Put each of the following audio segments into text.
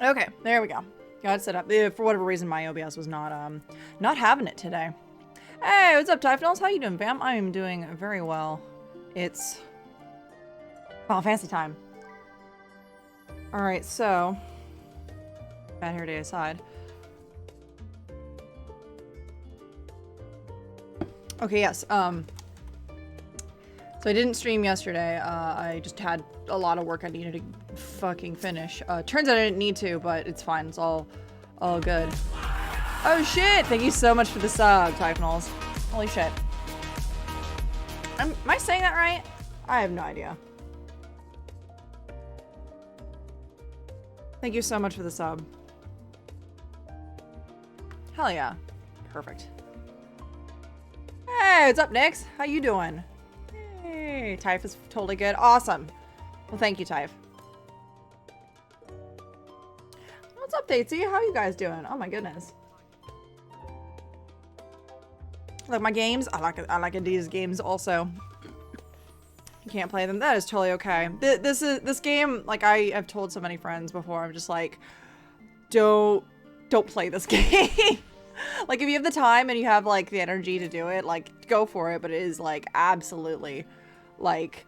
Okay, there we go. Got it set up. For whatever reason, my OBS was not having it today. Hey, what's up, Typhonals? How you doing, fam? I am doing very well. It's Final Fantasy time. Alright, so bad hair day aside. Okay, yes, so I didn't stream yesterday. I just had a lot of work I needed to fucking finish. Turns out I didn't need to, but it's fine. It's all good. Oh shit! Thank you so much for the sub, Typhonals. Holy shit. Am I saying that right? I have no idea. Thank you so much for the sub. Hell yeah. Perfect. Hey, what's up, Nix? How you doing? Hey, Typh is totally good. Awesome. Well, thank you, Typh. What's up, Datesy? How you guys doing? Oh my goodness. Like my games, I like these games also. You can't play them. That is totally okay. This game, like I have told so many friends before, I'm just like, don't play this game. Like if you have the time and you have like the energy to do it, like go for it. But it is like absolutely like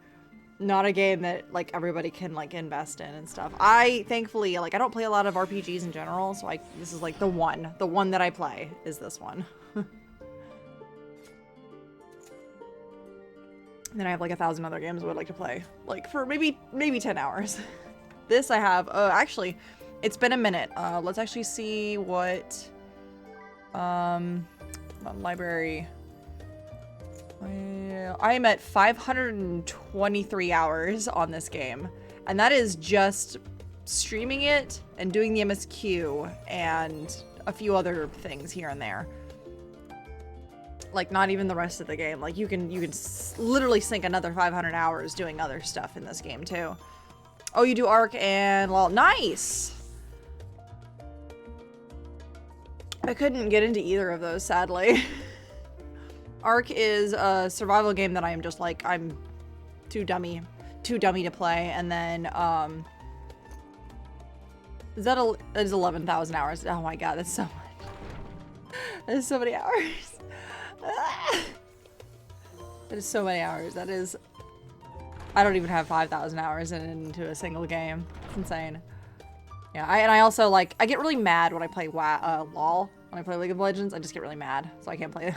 not a game that like everybody can like invest in and stuff. I thankfully like I don't play a lot of RPGs in general, so this is like the one that I play is this one. Then I have like 1,000 other games I would like to play, like for maybe 10 hours. This I have, actually, it's been a minute. Let's actually see what, library. I am at 523 hours on this game, and that is just streaming it and doing the MSQ and a few other things here and there. Like not even the rest of the game. Like you can literally sink another 500 hours doing other stuff in this game too. Oh, you do Arc and well, nice. I couldn't get into either of those, sadly. Arc is a survival game that I am just like I'm too dummy to play, and then that is 11,000 hours. Oh my god, that's so much. That is so many hours. That is so many hours. That is... I don't even have 5,000 hours into a single game. It's insane. Yeah, I also, like, I get really mad when I play LOL. When I play League of Legends, I just get really mad. So I can't play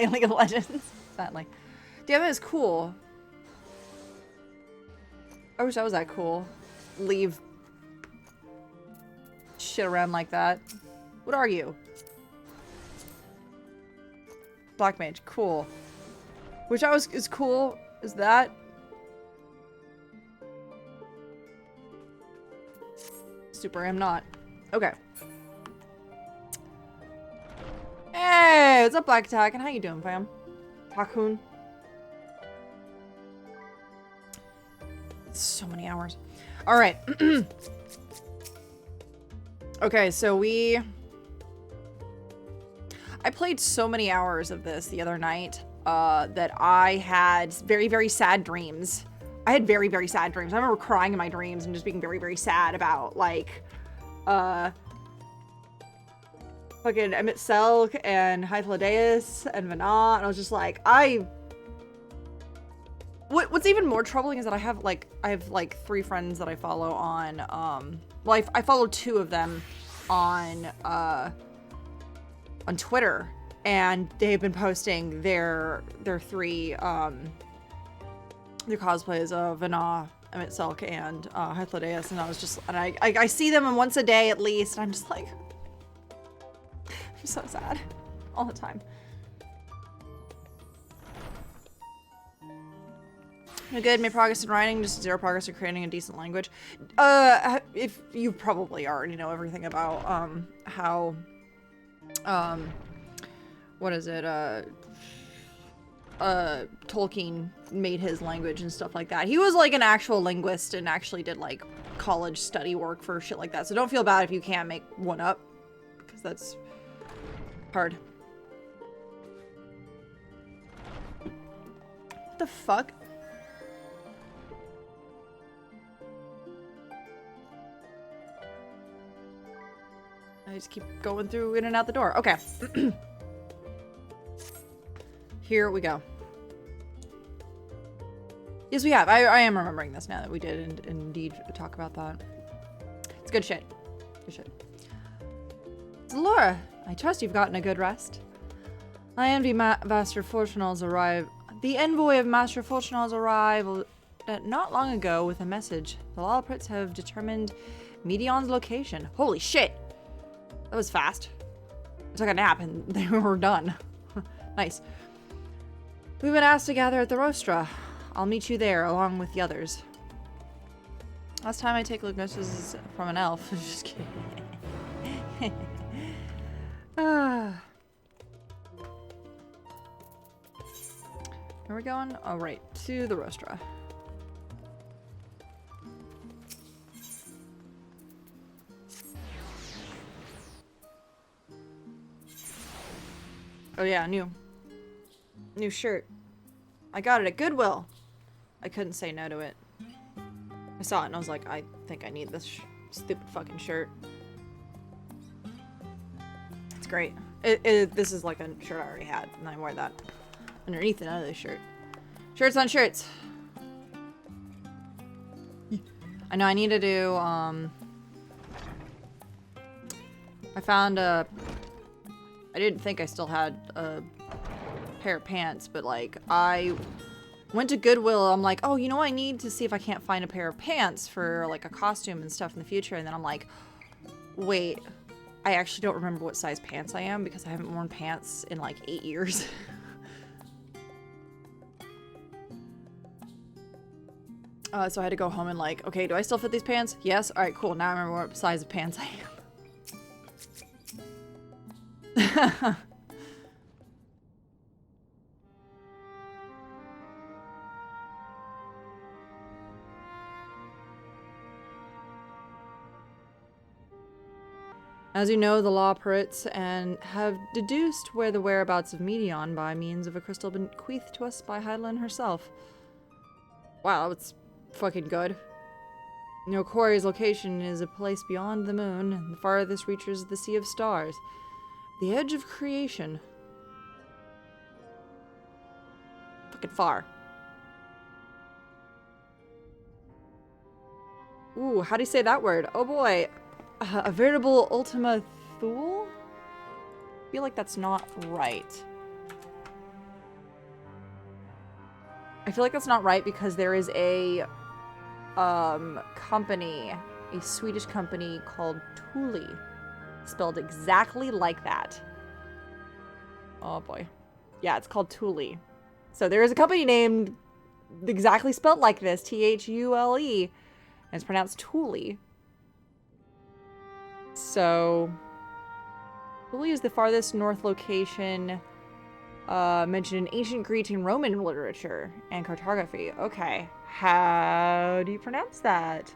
League of Legends, sadly. Damn, it is cool. I wish I was that cool. Leave shit around like that. What are you? Black Mage, cool. Which is cool. Is that? Super, I'm not. Okay. Hey, what's up, Black Attack? And how you doing, fam? Takun. So many hours. All right. Okay, so I played so many hours of this the other night that I had very, very sad dreams. I had very, very sad dreams. I remember crying in my dreams and just being very, very sad about, like, fucking Emmett Selk and Hythlodaeus and Vana, and I was just like, What's even more troubling is that I have like 3 friends that I follow on, well, I follow 2 of them on Twitter, and they've been posting their 3 their cosplays of Vana, Emmett Selk, and Hythlodaeus, and I was just, and I see them once a day at least, and I'm just like, I'm so sad all the time. Good, made progress in writing, just 0 progress in creating a decent language. If you probably already know everything about how what is it, Tolkien made his language and stuff like that. He was like an actual linguist and actually did like college study work for shit like that. So don't feel bad if you can't make one up, because that's hard. What the fuck? I just keep going through in and out the door. Okay. Here we go. Yes, we have. I am remembering this now that we did indeed talk about that. It's good shit. Good shit. So Laura, I trust you've gotten a good rest. I envy Master Fortunal's arrive. The envoy of Master Fortunal's arrived not long ago with a message. The Lawprits have determined Medion's location. Holy shit! That was fast. I took a nap and they were done. Nice. We've been asked to gather at the Rostra. I'll meet you there along with the others. Last time I take notices from an elf. Just kidding. Where are we going? Oh, right. To the Rostra. Oh yeah, new shirt. I got it at Goodwill. I couldn't say no to it. I saw it and I was like, I think I need this stupid fucking shirt. It's great. This is like a shirt I already had, and I wear that underneath another shirt. Shirts on shirts. I know I need to do, I found I didn't think I still had a pair of pants, but like I went to Goodwill. I'm like, oh, you know, I need to see if I can't find a pair of pants for like a costume and stuff in the future. And then I'm like, wait, I actually don't remember what size pants I am because I haven't worn pants in like 8 years. So I had to go home and like, okay, do I still fit these pants? Yes. All right, cool. Now I remember what size of pants I am. As you know, the Lawprits and have deduced where the whereabouts of Medion by means of a crystal bequeathed to us by Hydaelyn herself. Wow, it's fucking good. You know, Corey's location is a place beyond the moon, and the farthest reaches the Sea of Stars. The edge of creation. Fucking far. Ooh, how do you say that word? Oh boy. A veritable Ultima Thule? I feel like that's not right. I feel like that's not right because there is a company, a Swedish company called Thule, spelled exactly like that. Oh boy. Yeah, it's called Thule. So there is a company named exactly spelled like this, Thule, and it's pronounced Thule. So, Thule is the farthest north location mentioned in ancient Greek and Roman literature and cartography. Okay, how do you pronounce that?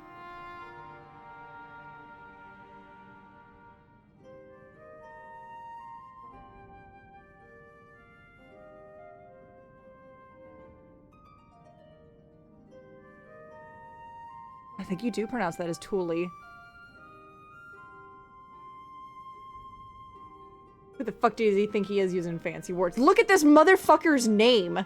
I think you do pronounce that as Thule. Who the fuck does he think he is using fancy words? Look at this motherfucker's name!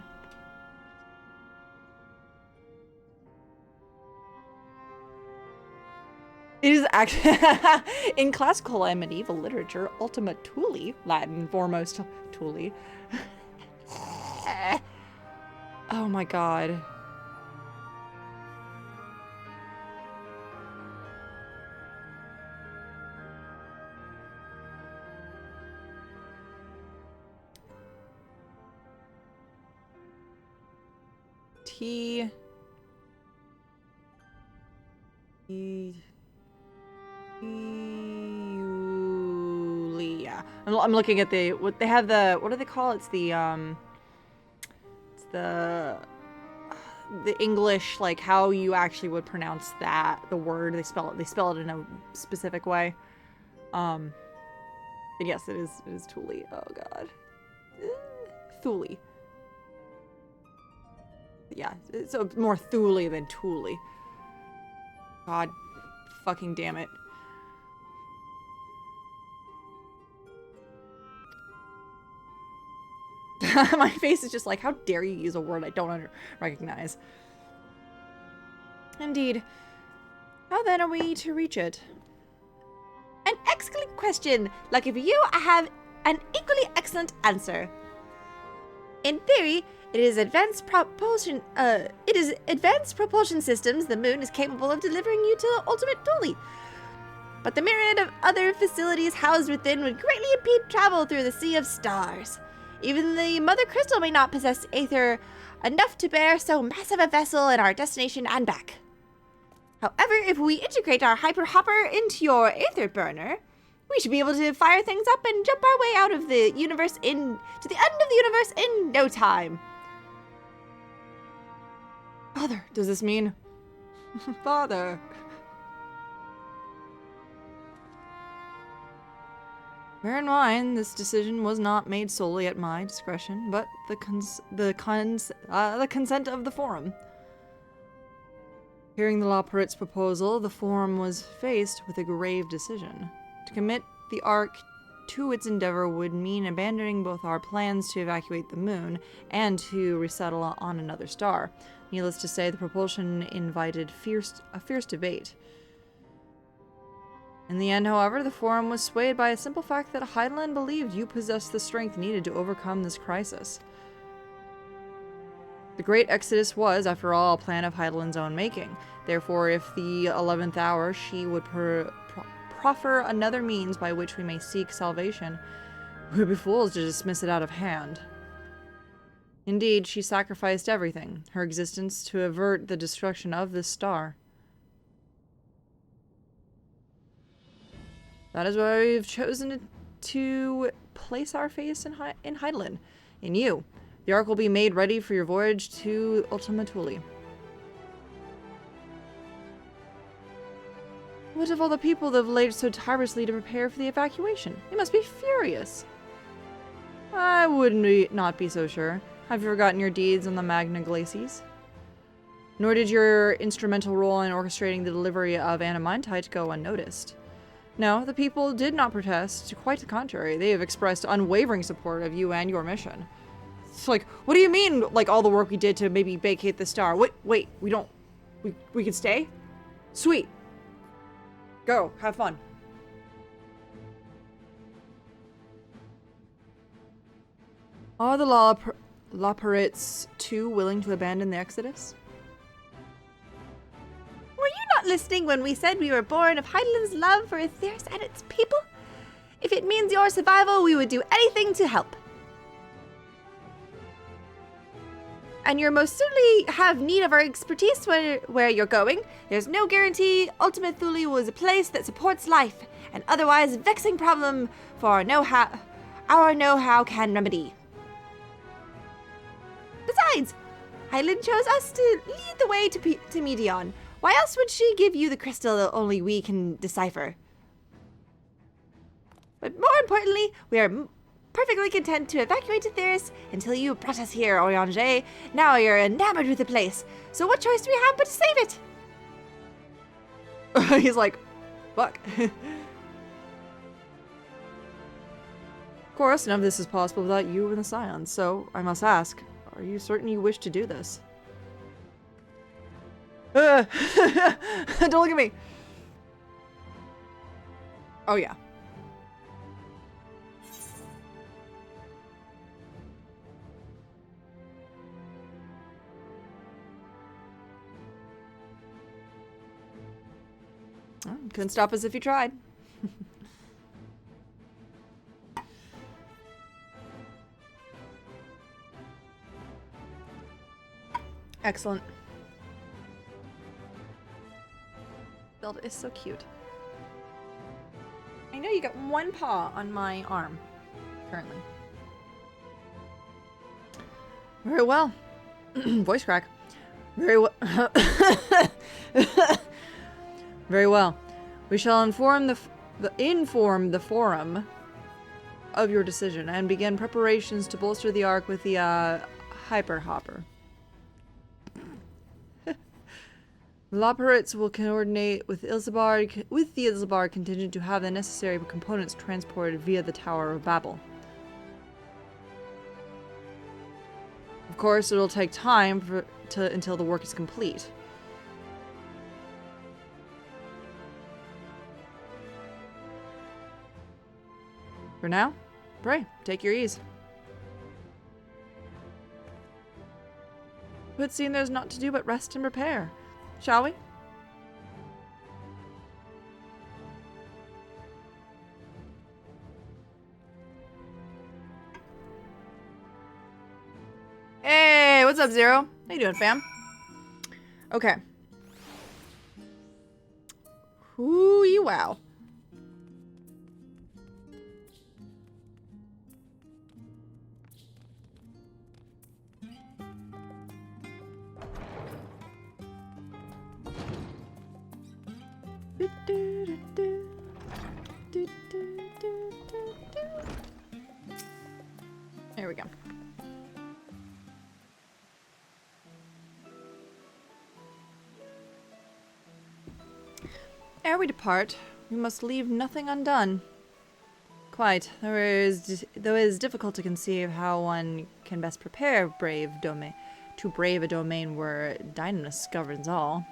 It is actually in classical and medieval literature, Ultima Thule, Latin foremost Thule. Oh my god. Julia. I'm looking at what they have what do they call it? It's the English, like how you actually would pronounce the word. They spell it in a specific way. And yes, it is Thule. Oh god. Thule. Yeah, it's more Thule than Thule. God fucking damn it. My face is just like, how dare you use a word I don't recognize. Indeed. How then are we to reach it? An excellent question. Lucky for you, I have an equally excellent answer. In theory, it is advanced propulsion systems the moon is capable of delivering you to ultimate Thule. But the myriad of other facilities housed within would greatly impede travel through the sea of stars. Even the Mother Crystal may not possess aether enough to bear so massive a vessel in our destination and back. However, if we integrate our hyper hopper into your aether burner, we should be able to fire things up and jump our way out of the universe to the end of the universe in no time. Father, does this mean? Father. Bear in mind, this decision was not made solely at my discretion, but the consent of the Forum. Hearing the Loporrit's proposal, the Forum was faced with a grave decision. To commit the Ark to its endeavor would mean abandoning both our plans to evacuate the moon and to resettle on another star. Needless to say, the propulsion invited a fierce debate. In the end, however, the Forum was swayed by a simple fact that Heidelin believed you possessed the strength needed to overcome this crisis. The Great Exodus was, after all, a plan of Heidelin's own making. Therefore, if the 11th hour she would proffer another means by which we may seek salvation, we would be fools to dismiss it out of hand. Indeed, she sacrificed everything, her existence, to avert the destruction of this star. That is why we've chosen to place our faith in Heidelin, in you. The Ark will be made ready for your voyage to Ultima Thule. What of all the people that have labored so tirelessly to prepare for the evacuation? They must be furious. I would not be so sure. Have you forgotten your deeds on the Magna Glacies? Nor did your instrumental role in orchestrating the delivery of Anamintite go unnoticed. No, the people did not protest. Quite the contrary. They have expressed unwavering support of you and your mission. It's like, what do you mean, like, all the work we did to maybe vacate the star? Wait, we can stay? Sweet. Go, have fun. Are the Loporrits too willing to abandon the Exodus? Were you not listening when we said we were born of Heidelin's love for Aetheris and its people? If it means your survival, we would do anything to help. And you most certainly have need of our expertise where you're going. There's no guarantee Ultima Thule was a place that supports life, an otherwise vexing problem for our know-how can remedy. Besides, Heidelin chose us to lead the way to Medion. Why else would she give you the crystal that only we can decipher? But more importantly, we are perfectly content to evacuate Aetheris until you brought us here, Orianger. Now you're enamored with the place, so what choice do we have but to save it? He's like, fuck. Of course, none of this is possible without you and the Scions, so I must ask, are you certain you wish to do this? Don't look at me. Oh, yeah. Oh, couldn't stop us if you tried. Excellent. Build is so cute. I know you got one paw on my arm, currently. Very well. Voice crack. Very well. Very well. We shall inform the Forum of your decision and begin preparations to bolster the Ark with the Hyper Hopper. Loporrits will coordinate with the Ilsabard contingent to have the necessary components transported via the Tower of Babel. course, it'll take time until the work is complete. For now, pray, take your ease. But it seems there's naught to do but rest and prepare. Shall we? Hey, what's up, Zero? How you doing, fam? Okay. Ooh, wow. There we go. Ere we depart, we must leave nothing undone. Quite, though it is difficult to conceive how one can best prepare to brave a domain where Dynamis governs all.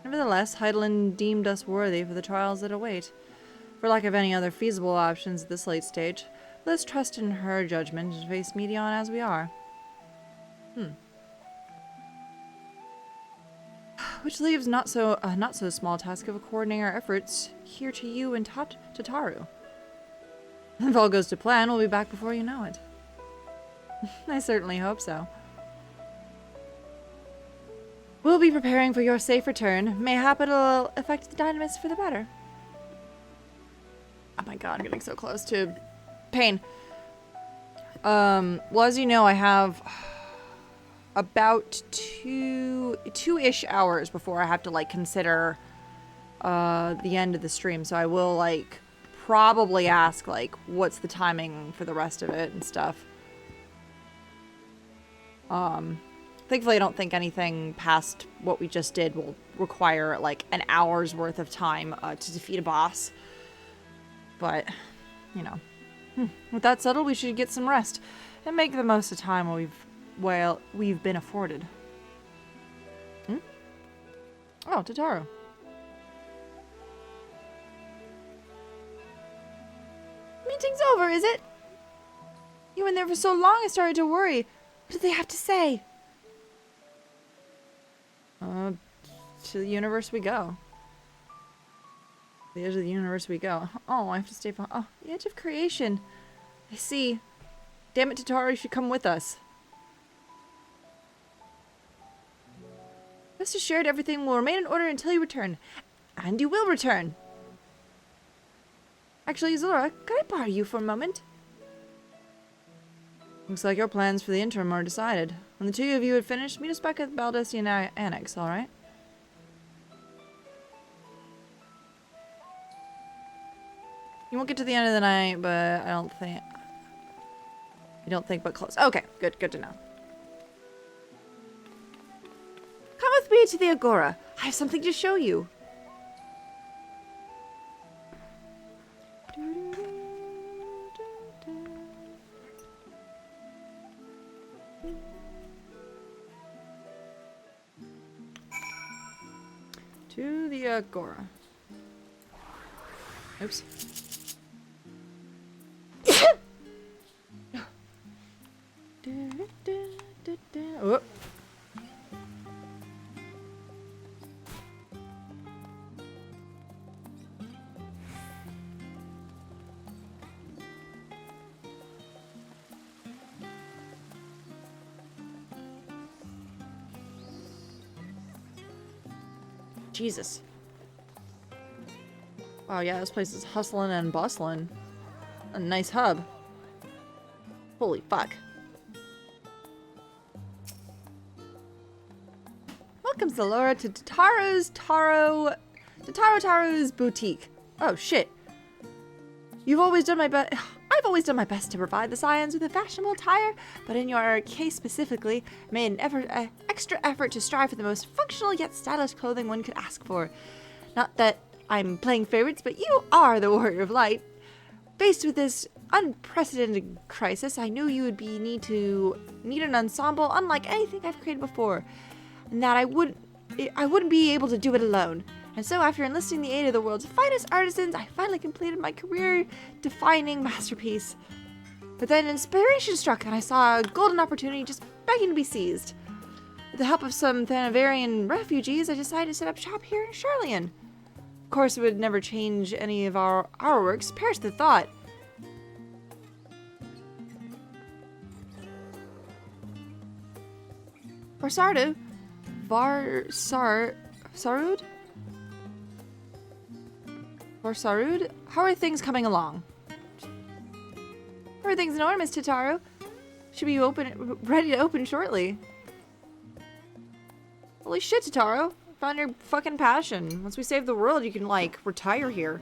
Nevertheless, Heidelin deemed us worthy for the trials that await. For lack of any other feasible options at this late stage, let's trust in her judgment and face Medion as we are. Which leaves not so small task of coordinating our efforts here to you and Tataru. If all goes to plan, we'll be back before you know it. I certainly hope so. We'll be preparing for your safe return. Mayhap it'll affect the Dynamis for the better. Oh my god, I'm getting so close to pain. Well, as you know, I have about two-ish hours before I have to, like, consider the end of the stream. So I will, like, probably ask, like, what's the timing for the rest of it and stuff. Thankfully, I don't think anything past what we just did will require, like, an hour's worth of time to defeat a boss. But, you know, with that settled, we should get some rest and make the most of time we've been afforded. Oh, Tataru. Meeting's over, is it? You were in there for so long, I started to worry. What did they have to say? To the universe we go. The edge of the universe we go. Oh, I have to stay behind. Oh, the edge of creation. I see. Damn it, Tataru, you should come with us. Rest assured, everything will remain in order until you return. And you will return. Actually, Zora, could I borrow you for a moment? Looks like your plans for the interim are decided. When the two of you had finished, meet us back at the Baldessian Annex, alright? You won't get to the end of the night, but I don't think but close. Okay, good to know. Come with me to the Agora. I have something to show you. To the Agora. Oops. Oh. Jesus. Wow, yeah, this place is hustling and bustling. A nice hub. Holy fuck. Welcome, Zalora, to Taro's boutique. Oh, shit. I've always done my best to provide the Scions with a fashionable attire, but in your case specifically, I made an extra effort to strive for the most functional yet stylish clothing one could ask for. Not that I'm playing favorites, but you are the Warrior of Light. Faced with this unprecedented crisis, I knew you would need an ensemble unlike anything I've created before, and that I wouldn't be able to do it alone. And so, after enlisting the aid of the world's finest artisans, I finally completed my career-defining masterpiece. But then inspiration struck, and I saw a golden opportunity just begging to be seized. With the help of some Thanavarian refugees, I decided to set up shop here in Charlian. Of course, it would never change any of our works. Perish the thought. Varsardu? Varsarud? Varsarud? How are things coming along? Everything's in order, Miss Tataru. Should be ready to open shortly. Holy shit, Tataru. Found your fucking passion. Once we save the world, you can, like, retire here.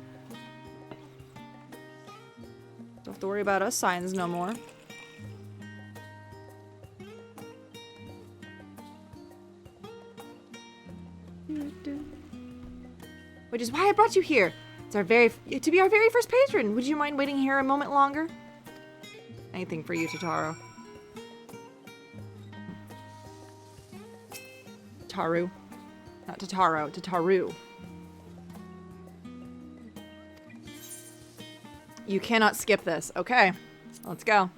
Don't have to worry about us signs no more. Which is why I brought you here. To be our very first patron. Would you mind waiting here a moment longer? Anything for you, Tataru. Taru. Not Tataru, Tataru. You cannot skip this. Okay, let's go.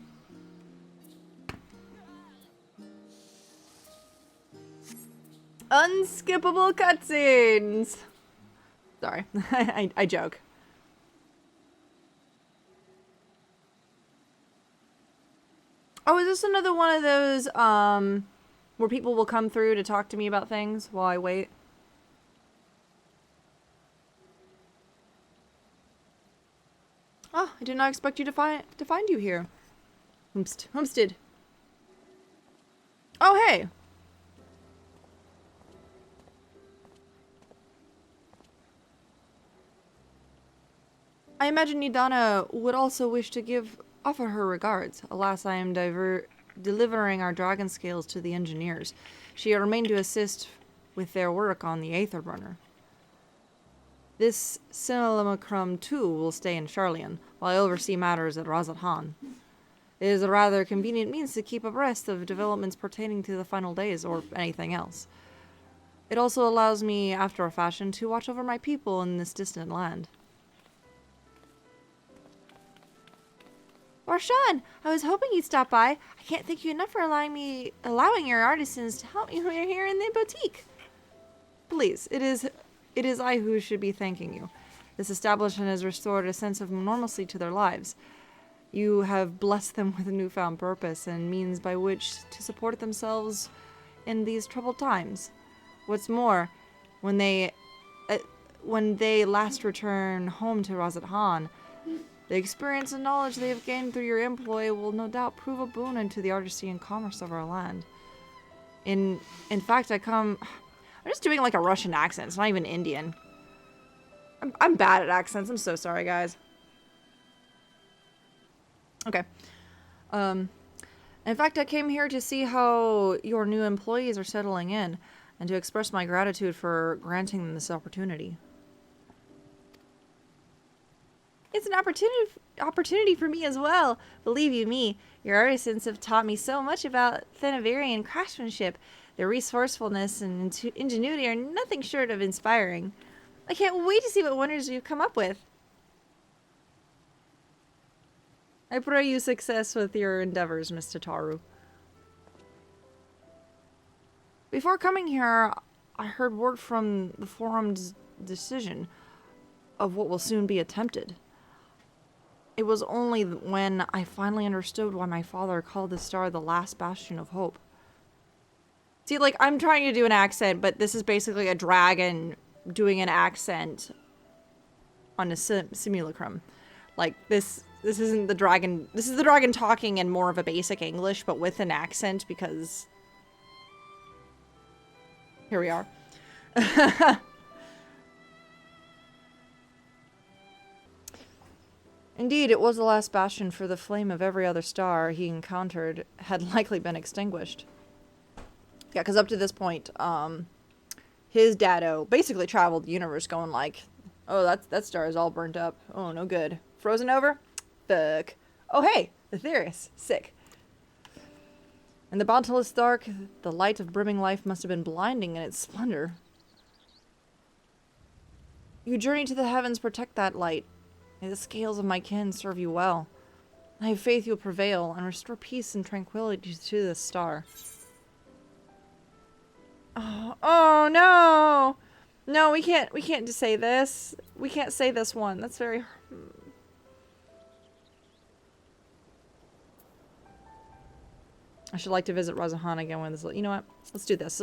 Unskippable cutscenes. Sorry, I joke. Oh, is this another one of those, where people will come through to talk to me about things while I wait? Oh, I did not expect you to find you here. Homestead. Oh, hey. I imagine Nidana would also wish to offer her regards. Alas, I am delivering our dragon scales to the engineers. She remained to assist with their work on the Aether Runner. This simulacrum, too, will stay in Charlian, while I oversee matters at Razathan. It is a rather convenient means to keep abreast of developments pertaining to the final days, or anything else. It also allows me, after a fashion, to watch over my people in this distant land. Warshawn, I was hoping you'd stop by. I can't thank you enough for allowing your artisans to help me here in the boutique. Please, it is I who should be thanking you. This establishment has restored a sense of normalcy to their lives. You have blessed them with a newfound purpose and means by which to support themselves in these troubled times. What's more, when they last return home to Razathan, the experience and knowledge they have gained through your employ will no doubt prove a boon into the artistry and commerce of our land. In fact, I'm just doing like a Russian accent. It's not even Indian. I'm bad at accents. I'm so sorry, guys. Okay. In fact, I came here to see how your new employees are settling in and to express my gratitude for granting them this opportunity. It's an opportunity for me as well. Believe you me, your artisans have taught me so much about Thanavarian craftsmanship. Their resourcefulness and ingenuity are nothing short of inspiring. I can't wait to see what wonders you've come up with. I pray you success with your endeavors, Miss Tataru. Before coming here, I heard word from the forum's decision of what will soon be attempted. It was only when I finally understood why my father called the star the last bastion of hope. See, like, I'm trying to do an accent, but this is basically a dragon doing an accent on a simulacrum. Like, this isn't the dragon. This is the dragon talking in more of a basic English, but with an accent, because here we are. Indeed, it was the last bastion, for the flame of every other star he encountered had likely been extinguished. Yeah, because up to this point, his daddo basically traveled the universe going like, oh, that star is all burnt up. Oh, no good. Frozen over? Fuck. Oh, hey! The Theris. Sick. In the boundless dark, the light of brimming life must have been blinding in its splendor. You journey to the heavens, protect that light. May the scales of my kin serve you well. I have faith you'll prevail and restore peace and tranquility to this star. Oh no! No, we can't just say this. We can't say this one. That's very... I should like to visit Razahan again when this... You know what? Let's do this.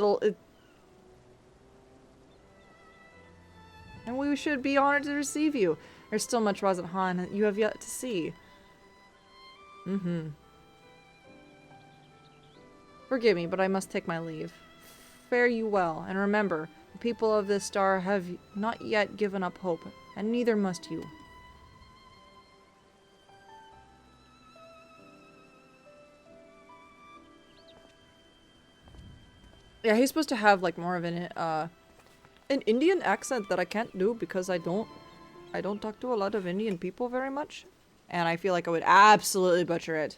And we should be honored to receive you. There's still much Razahan that you have yet to see. Forgive me, but I must take my leave. Fare you well, and remember, the people of this star have not yet given up hope, and neither must you. Yeah, he's supposed to have like more of an Indian accent that I can't do because I don't talk to a lot of Indian people very much, and I feel like I would absolutely butcher it.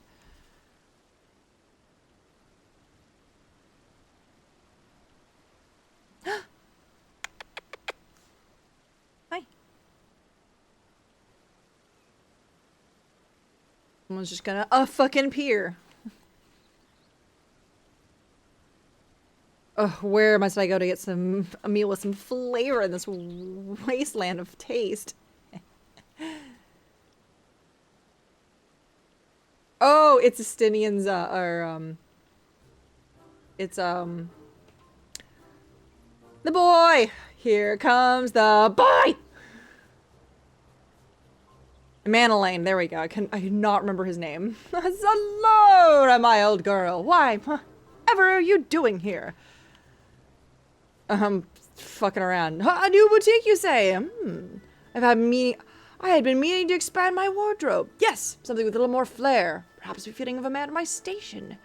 Hi. Someone's just gonna fucking peer. Oh, where must I go to get a meal with some flavor in this wasteland of taste? Oh, it's Estinians, it's, the boy! Here comes the boy! Manalaine, there we go. I cannot remember his name. Hello, my old girl. Why, whatever are you doing here? Fucking around. A new boutique, you say? I had been meaning to expand my wardrobe. Yes, something with a little more flair. Perhaps befitting of a man of my station.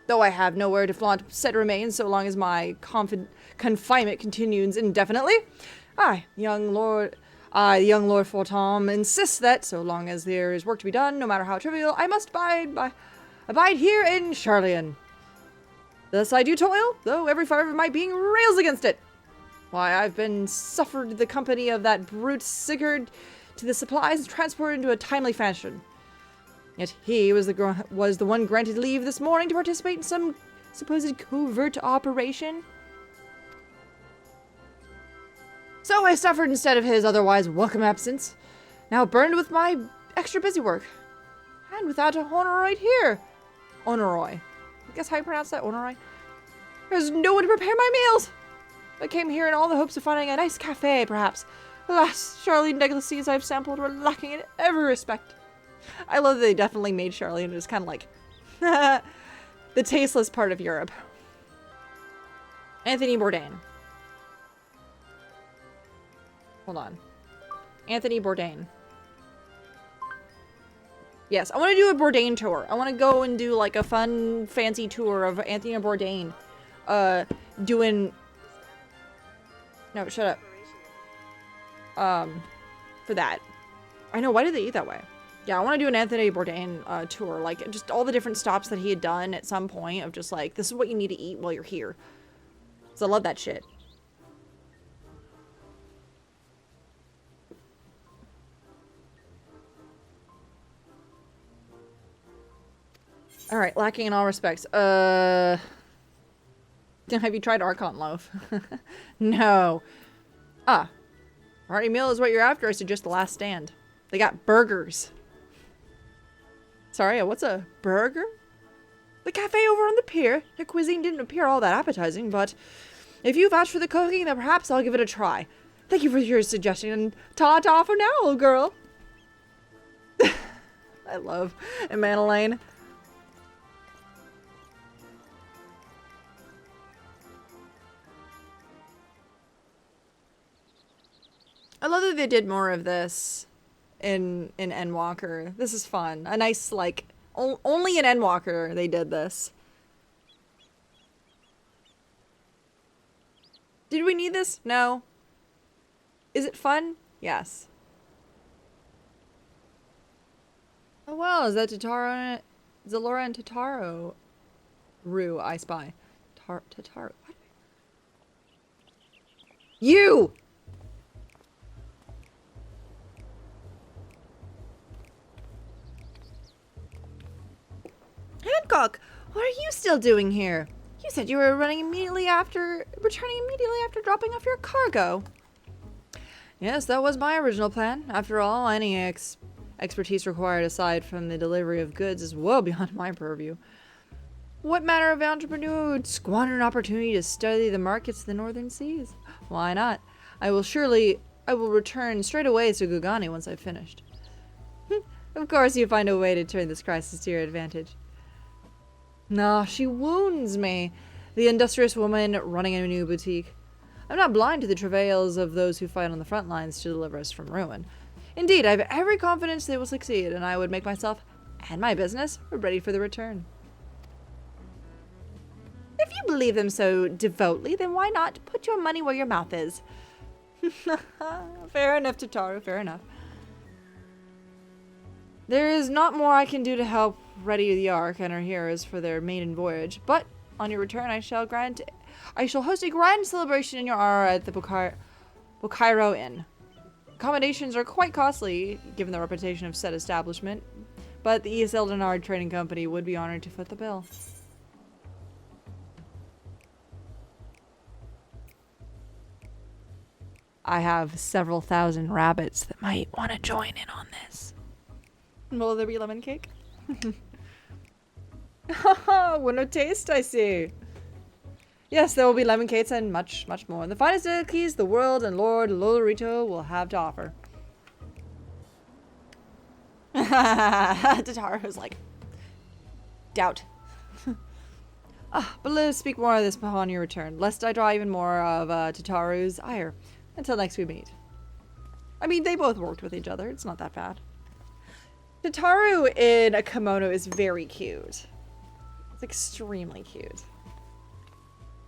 Though I have nowhere to flaunt said remains so long as my confinement continues indefinitely. The young Lord Fortom insists that, so long as there is work to be done, no matter how trivial, I must abide here in Charlian. Thus I do toil, though every fibre of my being rails against it. Why, I've been suffered the company of that brute Sigurd to the supplies and transported into a timely fashion. Yet he was the one granted leave this morning to participate in some supposed covert operation. So I suffered instead of his otherwise welcome absence, now burned with my extra busy work. And without a Honoroid here. Honoroy. I guess how you pronounce that, Honoroy? There's no one to prepare my meals. I came here in all the hopes of finding a nice cafe, perhaps. Alas, Charlene delicacies I've sampled were lacking in every respect. I love that they definitely made Charlene just kind of like the tasteless part of Europe. Anthony Bourdain. Hold on. Anthony Bourdain. Yes, I want to do a Bourdain tour. I want to go and do like a fun, fancy tour of Anthony Bourdain. Doing... No, shut up. For that. I know, why did they eat that way? Yeah, I want to do an Anthony Bourdain tour. Like, just all the different stops that he had done at some point of just like, this is what you need to eat while you're here. So I love that shit. Alright, lacking in all respects. Have you tried Archon Loaf? No. Hearty meal is what you're after. I suggest the last stand. They got burgers. Sorry, what's a burger? The cafe over on the pier. Their cuisine didn't appear all that appetizing, but if you vouch for the cooking, then perhaps I'll give it a try. Thank you for your suggestion, and ta-ta for now, old girl. I love Manalaine. I love that they did more of this in Endwalker. This is fun. A nice, like, only in Endwalker they did this. Did we need this? No. Is it fun? Yes. Oh well, is that Zalora and Tataru Rue I spy. Tataru. What? You! Hancock, what are you still doing here? You said you were returning immediately after dropping off your cargo. Yes, that was my original plan. After all, any expertise required aside from the delivery of goods is well beyond my purview. What manner of entrepreneur would squander an opportunity to study the markets of the northern seas? Why not? I will return straight away to Gugani once I've finished. Of course you find a way to turn this crisis to your advantage. No, she wounds me. The industrious woman running a new boutique. I'm not blind to the travails of those who fight on the front lines to deliver us from ruin. Indeed, I have every confidence they will succeed, and I would make myself and my business ready for the return. If you believe them so devoutly, then why not put your money where your mouth is? Fair enough, Tataru, fair enough. There is not more I can do to help ready the Ark and her heroes for their maiden voyage, but on your return I shall host a grand celebration in your honor at the Bokairo Inn. Accommodations are quite costly, given the reputation of said establishment, but the East Eldenard Trading Company would be honored to foot the bill. I have several thousand rabbits that might want to join in on this. Will there be lemon cake? What a taste, I see. Yes, there will be lemon cakes and much, much more. The finest cookies the world and Lord Lolorito will have to offer. Tataru's like, doubt. But let us speak more of this upon your return, lest I draw even more of Tataru's ire. Until next we meet. I mean, they both worked with each other. It's not that bad. Tataru in a kimono is very cute. It's extremely cute.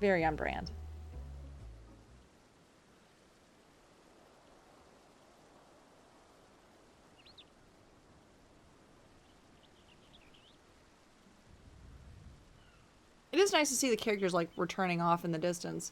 Very on brand. It is nice to see the characters like returning off in the distance.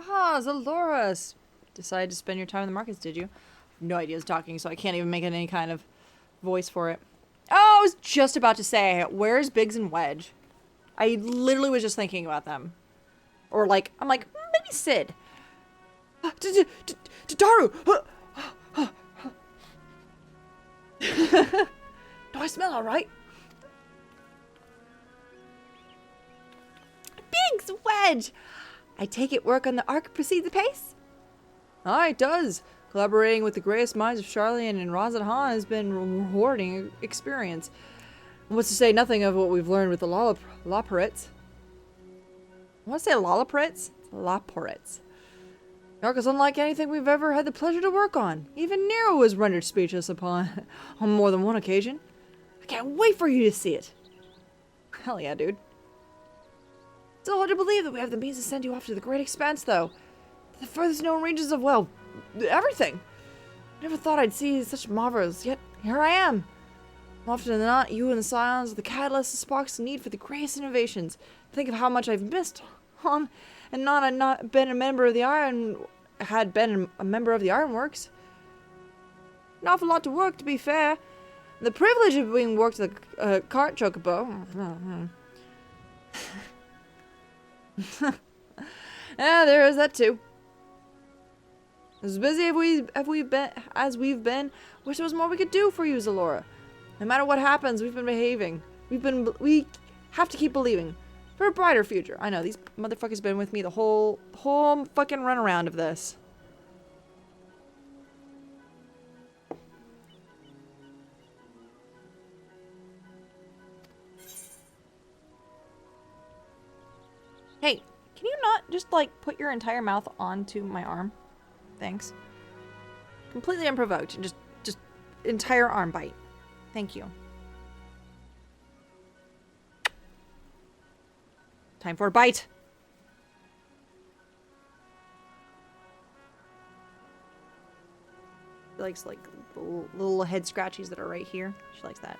Ah, Zaloras! Decided to spend your time in the markets, did you? No idea who's talking, so I can't even make any kind of voice for it. Oh, I was just about to say, where's Biggs and Wedge? I literally was just thinking about them. Or like, I'm like, maybe Sid. Tataru! Do I smell alright? Biggs, Wedge! I take it work on the Ark proceeds apace? Aye, it does. Collaborating with the greatest minds of Charlian and Razadhan has been a rewarding experience. What's to say nothing of what we've learned with the Loporits. I want to say Loporits? Loporits. The Ark is unlike anything we've ever had the pleasure to work on. Even Nero was rendered speechless upon on more than one occasion. I can't wait for you to see it. Hell yeah, dude. Still hard to believe that we have the means to send you off to the great expanse, though. The furthest known ranges of, well, everything. Never thought I'd see such marvels, yet here I am. More often than not, you and the Scions are the catalyst that sparks the need for the greatest innovations. Think of how much I've missed, and not been a member of the Ironworks. An awful lot to work, to be fair. The privilege of being worked at the cart chocobo. Yeah, there is that too. As busy as we've been, wish there was more we could do for you, Zalora. No matter what happens, we've been behaving. We have to keep believing for a brighter future. I know these motherfuckers been with me the whole fucking runaround of this. Hey, can you not just, like, put your entire mouth onto my arm? Thanks. Completely unprovoked. Just entire arm bite. Thank you. Time for a bite. She likes like the little head scratchies that are right here. She likes that.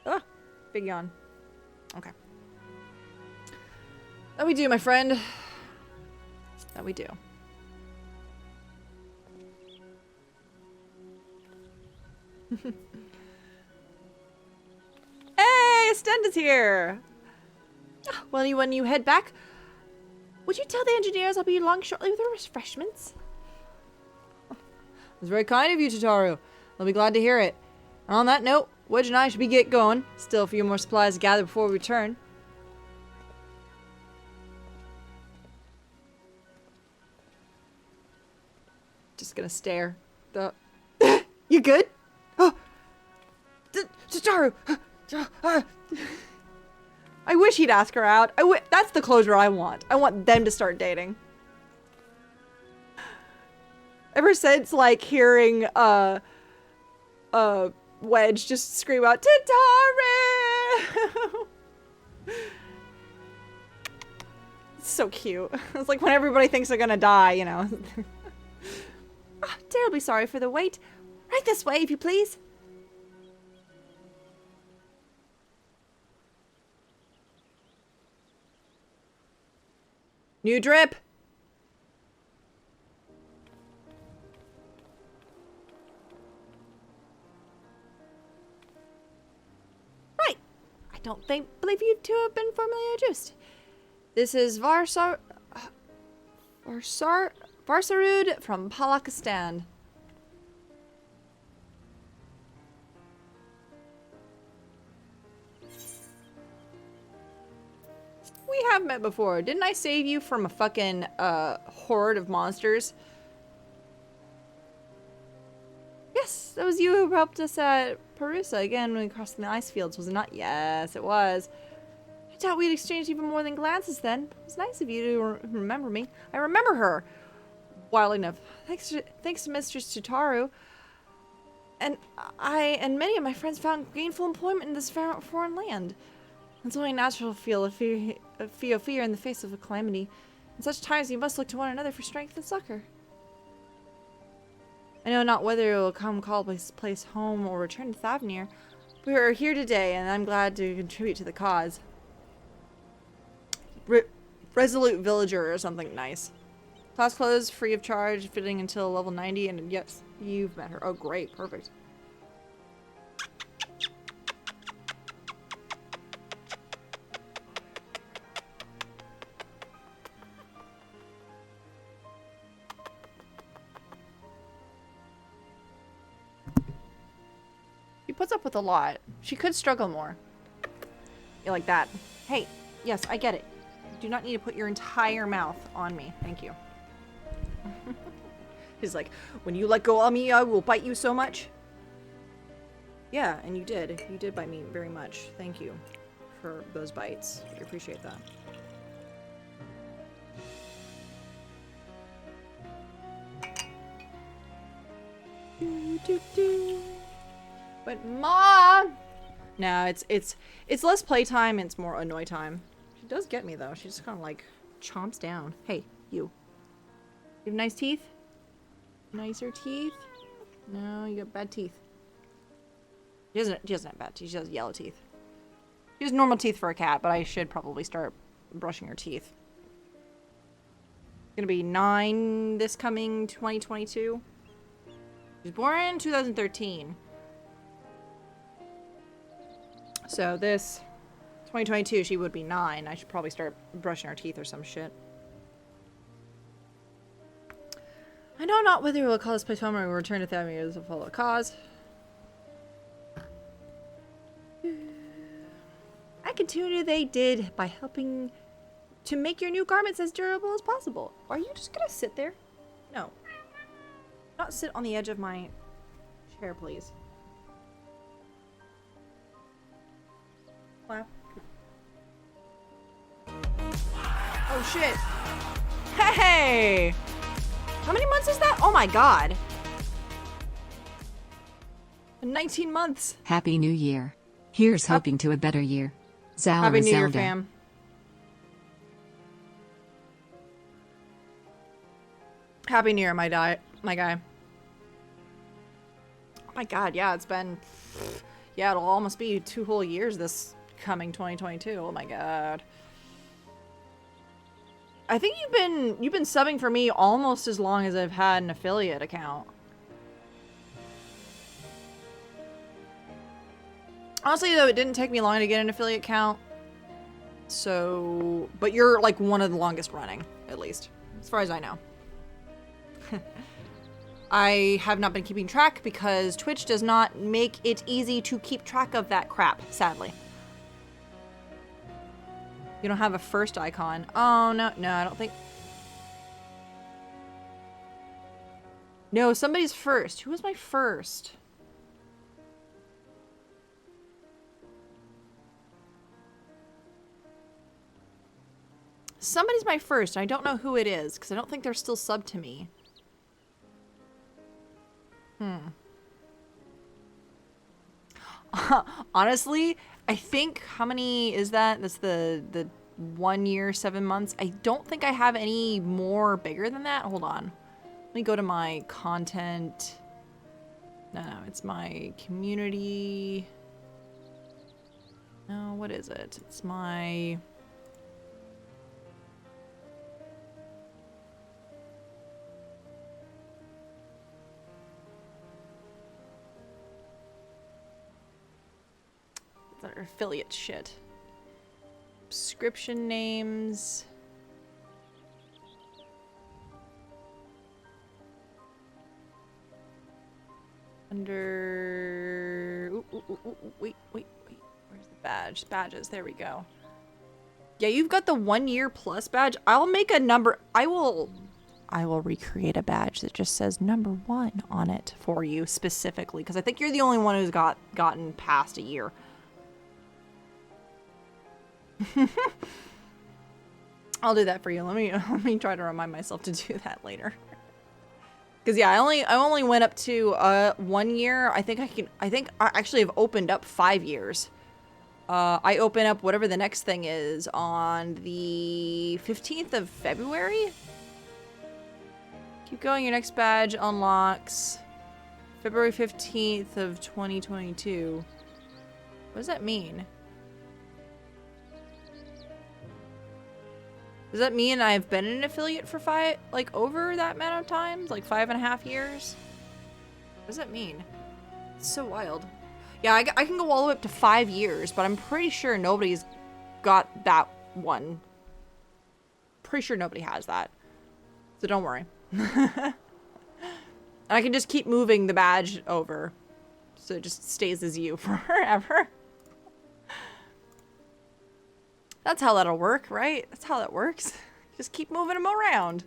Ah, big yawn. Okay. That we do, my friend. That we do. Hey, Stend is here. Well, when you head back, would you tell the engineers I'll be along shortly with the refreshments? That's very kind of you, Tataru. I'll be glad to hear it. And on that note, Wedge and I should get going. Still a few more supplies to gather before we return. Just gonna stare. You good? Oh, Tataru. I wish he'd ask her out. That's the closure I want. I want them to start dating. Ever since like hearing Wedge just scream out Tataru. It's so cute. It's like when everybody thinks they're gonna die, you know. Oh, terribly sorry for the wait. Right this way, if you please. New drip. Right. I don't believe you two have been formally introduced. This is Varsarud from Palakistan. We have met before. Didn't I save you from a fucking horde of monsters? Yes, that was you who helped us at Perusa again when we crossed the ice fields, was it not? Yes, it was. I doubt we'd exchanged even more than glances then. It was nice of you to remember me. I remember her. Well enough. Thanks to Mistress Tutaru. And I and many of my friends found gainful employment in this foreign land. It's only natural to feel fear in the face of a calamity. In such times, you must look to one another for strength and succor. I know not whether it will come call this place home or return to Thavnir. We are here today, and I'm glad to contribute to the cause. Resolute villager or something nice. Class clothes, free of charge, fitting until level 90, and yes, you've met her. Oh, great. Perfect. She puts up with a lot. She could struggle more. You like that. Hey, yes, I get it. You do not need to put your entire mouth on me. Thank you. He's like, when you let go of me, I will bite you so much. Yeah, and you did. You did bite me very much. Thank you for those bites. I appreciate that. But Mom! No, it's less playtime, it's more annoy time. She does get me though. She just kind of like chomps down. Hey, you. You have nice teeth? Nicer teeth? No, you got bad teeth. She doesn't have bad teeth. She has yellow teeth. She has normal teeth for a cat, but I should probably start brushing her teeth. Gonna be 9 this coming 2022. She was born in 2013. So this 2022, she would be 9. I should probably start brushing her teeth or some shit. I know not whether we will call this place home or return to Thamir as a follow cause. I continue they did by helping to make your new garments as durable as possible. Are you just gonna sit there? No. Not sit on the edge of my chair, please. Wow. Oh shit. Hey! How many months is that? Oh my god. 19 months. Happy New Year. Here's hoping to a better year. Happy New Year, Zelda. fam. Happy New Year, my guy. Oh my god, yeah, it's been... Yeah, it'll almost be 2 whole years this coming 2022. Oh my god. I think you've been subbing for me almost as long as I've had an affiliate account. Honestly, though, it didn't take me long to get an affiliate account. So, but you're like one of the longest running, at least, as far as I know. I have not been keeping track because Twitch does not make it easy to keep track of that crap, sadly. You don't have a first icon. Oh, no, I don't think... No, somebody's first. Who was my first? Somebody's my first. I don't know who it is because I don't think they're still subbed to me. Honestly, I think, how many is that? That's the 1 year, 7 months. I don't think I have any more bigger than that. Hold on. Let me go to my content. No, it's my community. No, what is it? It's my... affiliate shit. Subscription names. Under... Wait. Where's the badge? Badges. There we go. Yeah, you've got the 1 year plus badge. I'll make a number. I will recreate a badge that just says number 1 on it for you specifically, because I think you're the only one who's gotten past a year. I'll do that for you. Let me try to remind myself to do that later. Because yeah, I only went up to 1 year. I think I actually have opened up 5 years. I open up whatever the next thing is on the 15th of February. Keep going. Your next badge unlocks February 15th of 2022. What does that mean? Does that mean I've been an affiliate for over that amount of times? Like 5.5 years? What does that mean? It's so wild. Yeah, I can go all the way up to 5 years, but I'm pretty sure nobody's got that one. Pretty sure nobody has that. So don't worry. I can just keep moving the badge over. So it just stays as you forever. That's how that'll work, right? That's how that works. Just keep moving them around.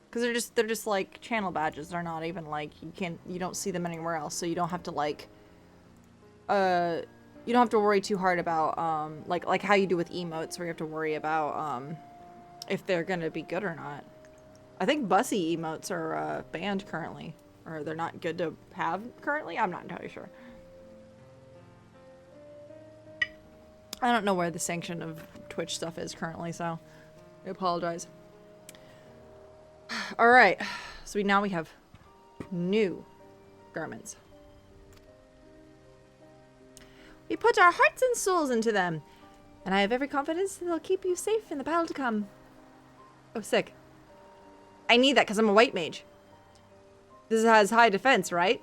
Because they're just like channel badges. They're not even like, you don't see them anywhere else. So you don't have to like, you don't have to worry too hard about, like how you do with emotes, where you have to worry about, if they're gonna be good or not. I think bussy emotes are, banned currently. Or they're not good to have currently. I'm not entirely sure. I don't know where the sanction of Twitch stuff is currently, so I apologize. Alright, so now we have new garments. We put our hearts and souls into them, and I have every confidence that they'll keep you safe in the battle to come. Oh, sick. I need that because I'm a white mage. This has high defense, right?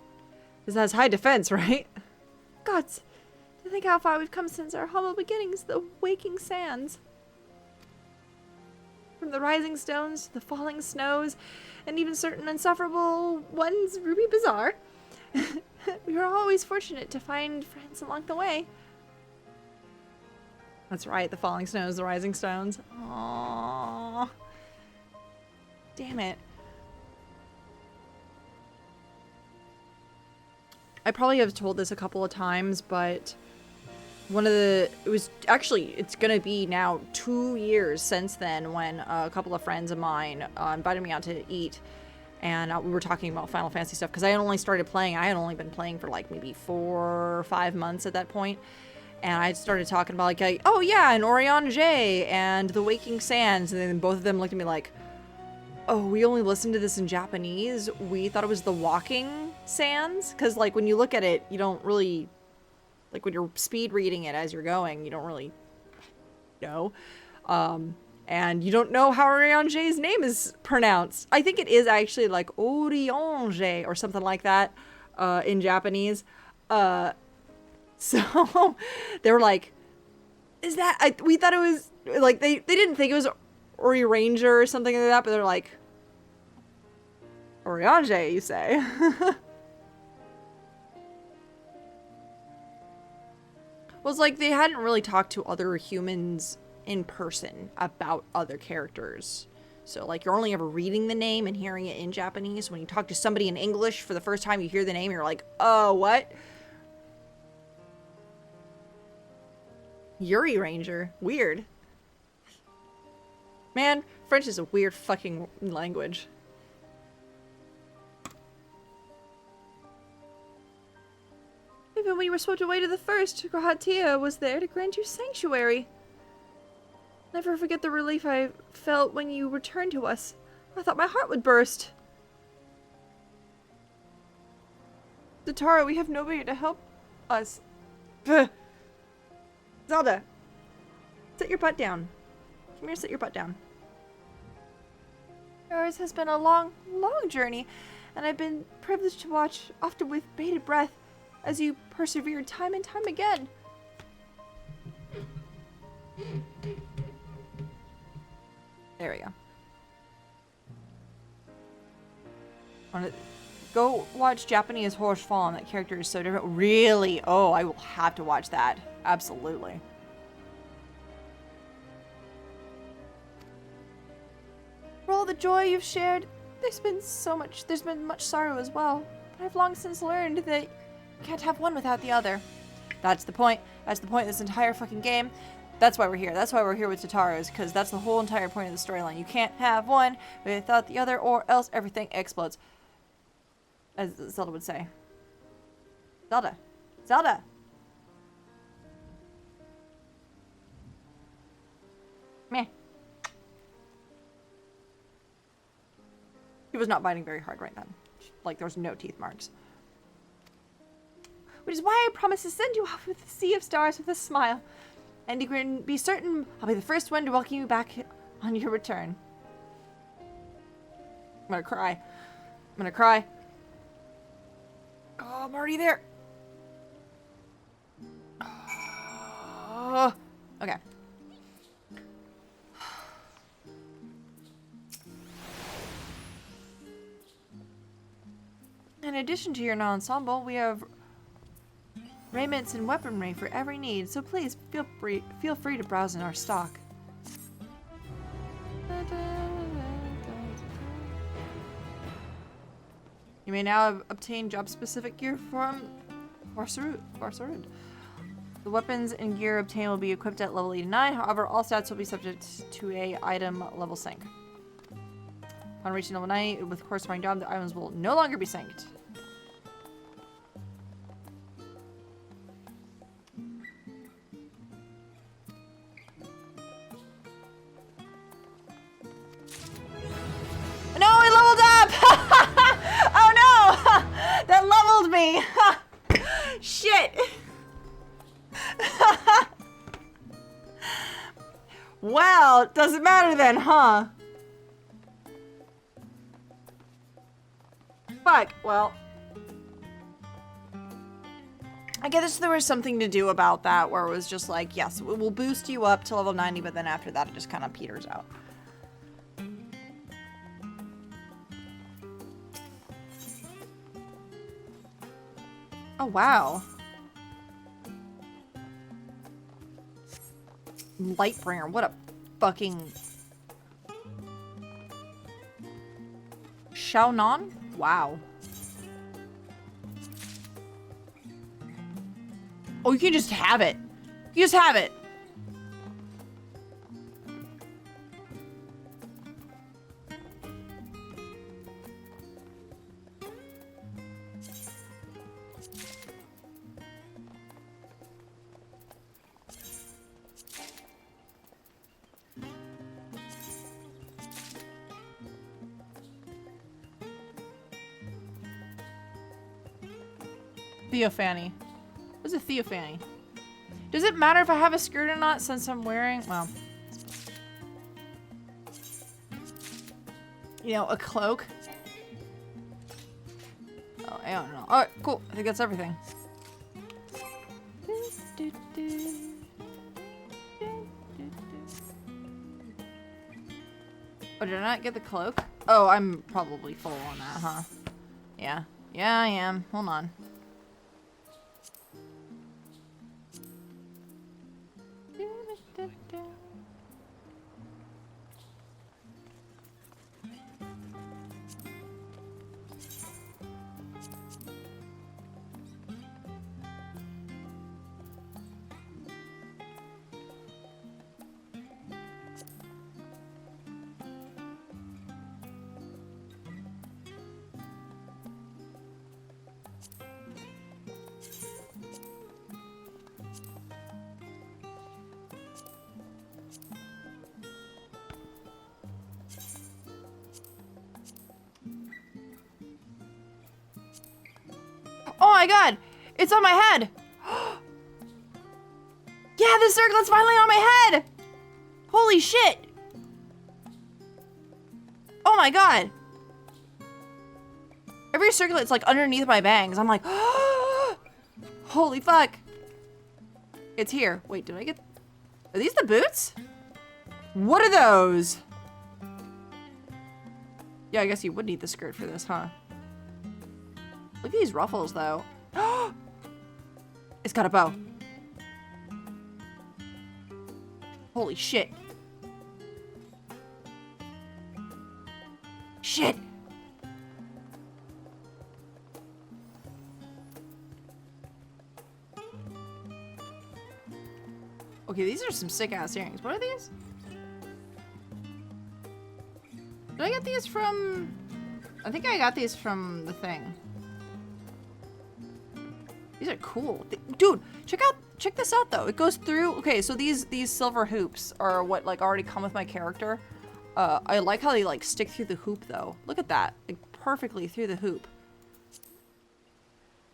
Gods. To think how far we've come since our humble beginnings, the waking sands. From the rising stones to the falling snows, and even certain insufferable ones, Ruby Bazaar. We were always fortunate to find friends along the way. That's right, the falling snows, the rising stones. Aww. Damn it. I probably have told this a couple of times, but it's gonna be now 2 years since then when a couple of friends of mine invited me out to eat, and we were talking about Final Fantasy stuff because I had only started playing. I had only been playing for like maybe 4 or 5 months at that point, and I started talking about like oh yeah, and Orion J and the Waking Sands, and then both of them looked at me like, oh, we only listened to this in Japanese. We thought it was the Walking Sands, because like when you look at it, you don't really, like when you're speed reading it as you're going, you don't really know. And you don't know how Orion J's name is pronounced. I think it is actually like Orion J or something like that in Japanese. So they were like, is that, we thought it was, like, they didn't think it was Ori Ranger or something like that, but they're like, Orion J, you say? Well, it's like they hadn't really talked to other humans in person about other characters. So like you're only ever reading the name and hearing it in Japanese. When you talk to somebody in English for the first time, you hear the name, you're like, oh, what? Yuri Ranger. Weird. Man, French is a weird fucking language. Even when you were swept away to the first, Grahatia was there to grant you sanctuary. Never forget the relief I felt when you returned to us. I thought my heart would burst. Zatara, we have nobody to help us. Zelda, sit your butt down. Come here, sit your butt down. Yours has been a long, long journey, and I've been privileged to watch, often with bated breath, as you persevered time and time again. There we go. Wanna go watch Japanese Horse Fallen. That character is so different. Really? Oh, I will have to watch that. Absolutely. For all the joy you've shared, there's been much sorrow as well. But I've long since learned that you can't have one without the other. That's the point. That's the point of this entire fucking game. That's why we're here. That's why we're here with Tataros, because that's the whole entire point of the storyline. You can't have one without the other, or else everything explodes. As Zelda would say. Zelda. Zelda! Meh. He was not biting very hard right then. Like, there was no teeth marks. Which is why I promise to send you off with the sea of stars with a smile. And you can be certain I'll be the first one to welcome you back on your return. I'm gonna cry. I'm gonna cry. Oh, I'm already there. Oh, okay. In addition to your ensemble, we have raiments and weaponry for every need, so please feel free to browse in our stock. You may now obtain job-specific gear from Farsurud. The weapons and gear obtained will be equipped at level 89, however, all stats will be subject to a item level sync. Upon reaching level 90 with corresponding job, the items will no longer be synced. No, I leveled up! Oh no! That leveled me! Shit! Well, it doesn't matter then, huh? Fuck, well. I guess there was something to do about that where it was just like, yes, it will boost you up to level 90, but then after that it just kind of peters out. Oh, wow. Lightbringer, what a fucking... Xiaonan? Wow. Oh, you can just have it. You just have it. Theophany. What's a theophany? Does it matter if I have a skirt or not since I'm wearing, well, you know, a cloak? Oh, I don't know. All right, cool. I think that's everything. Oh, did I not get the cloak? Oh, I'm probably full on that, huh? Yeah. Yeah, I am. Hold on. Oh my god! It's on my head! Yeah, the circlet's finally on my head! Holy shit! Oh my god! Every circlet's like underneath my bangs. I'm like, holy fuck! It's here. Wait, did I get... Are these the boots? What are those? Yeah, I guess you would need the skirt for this, huh? Look at these ruffles, though. It's got a bow. Holy shit. Shit. Okay, these are some sick-ass earrings. What are these? Did I get these from... I think I got these from the thing. These are cool. Dude, check this out though. It goes through, okay, so these silver hoops are what like already come with my character. I like how they like stick through the hoop though. Look at that, like perfectly through the hoop.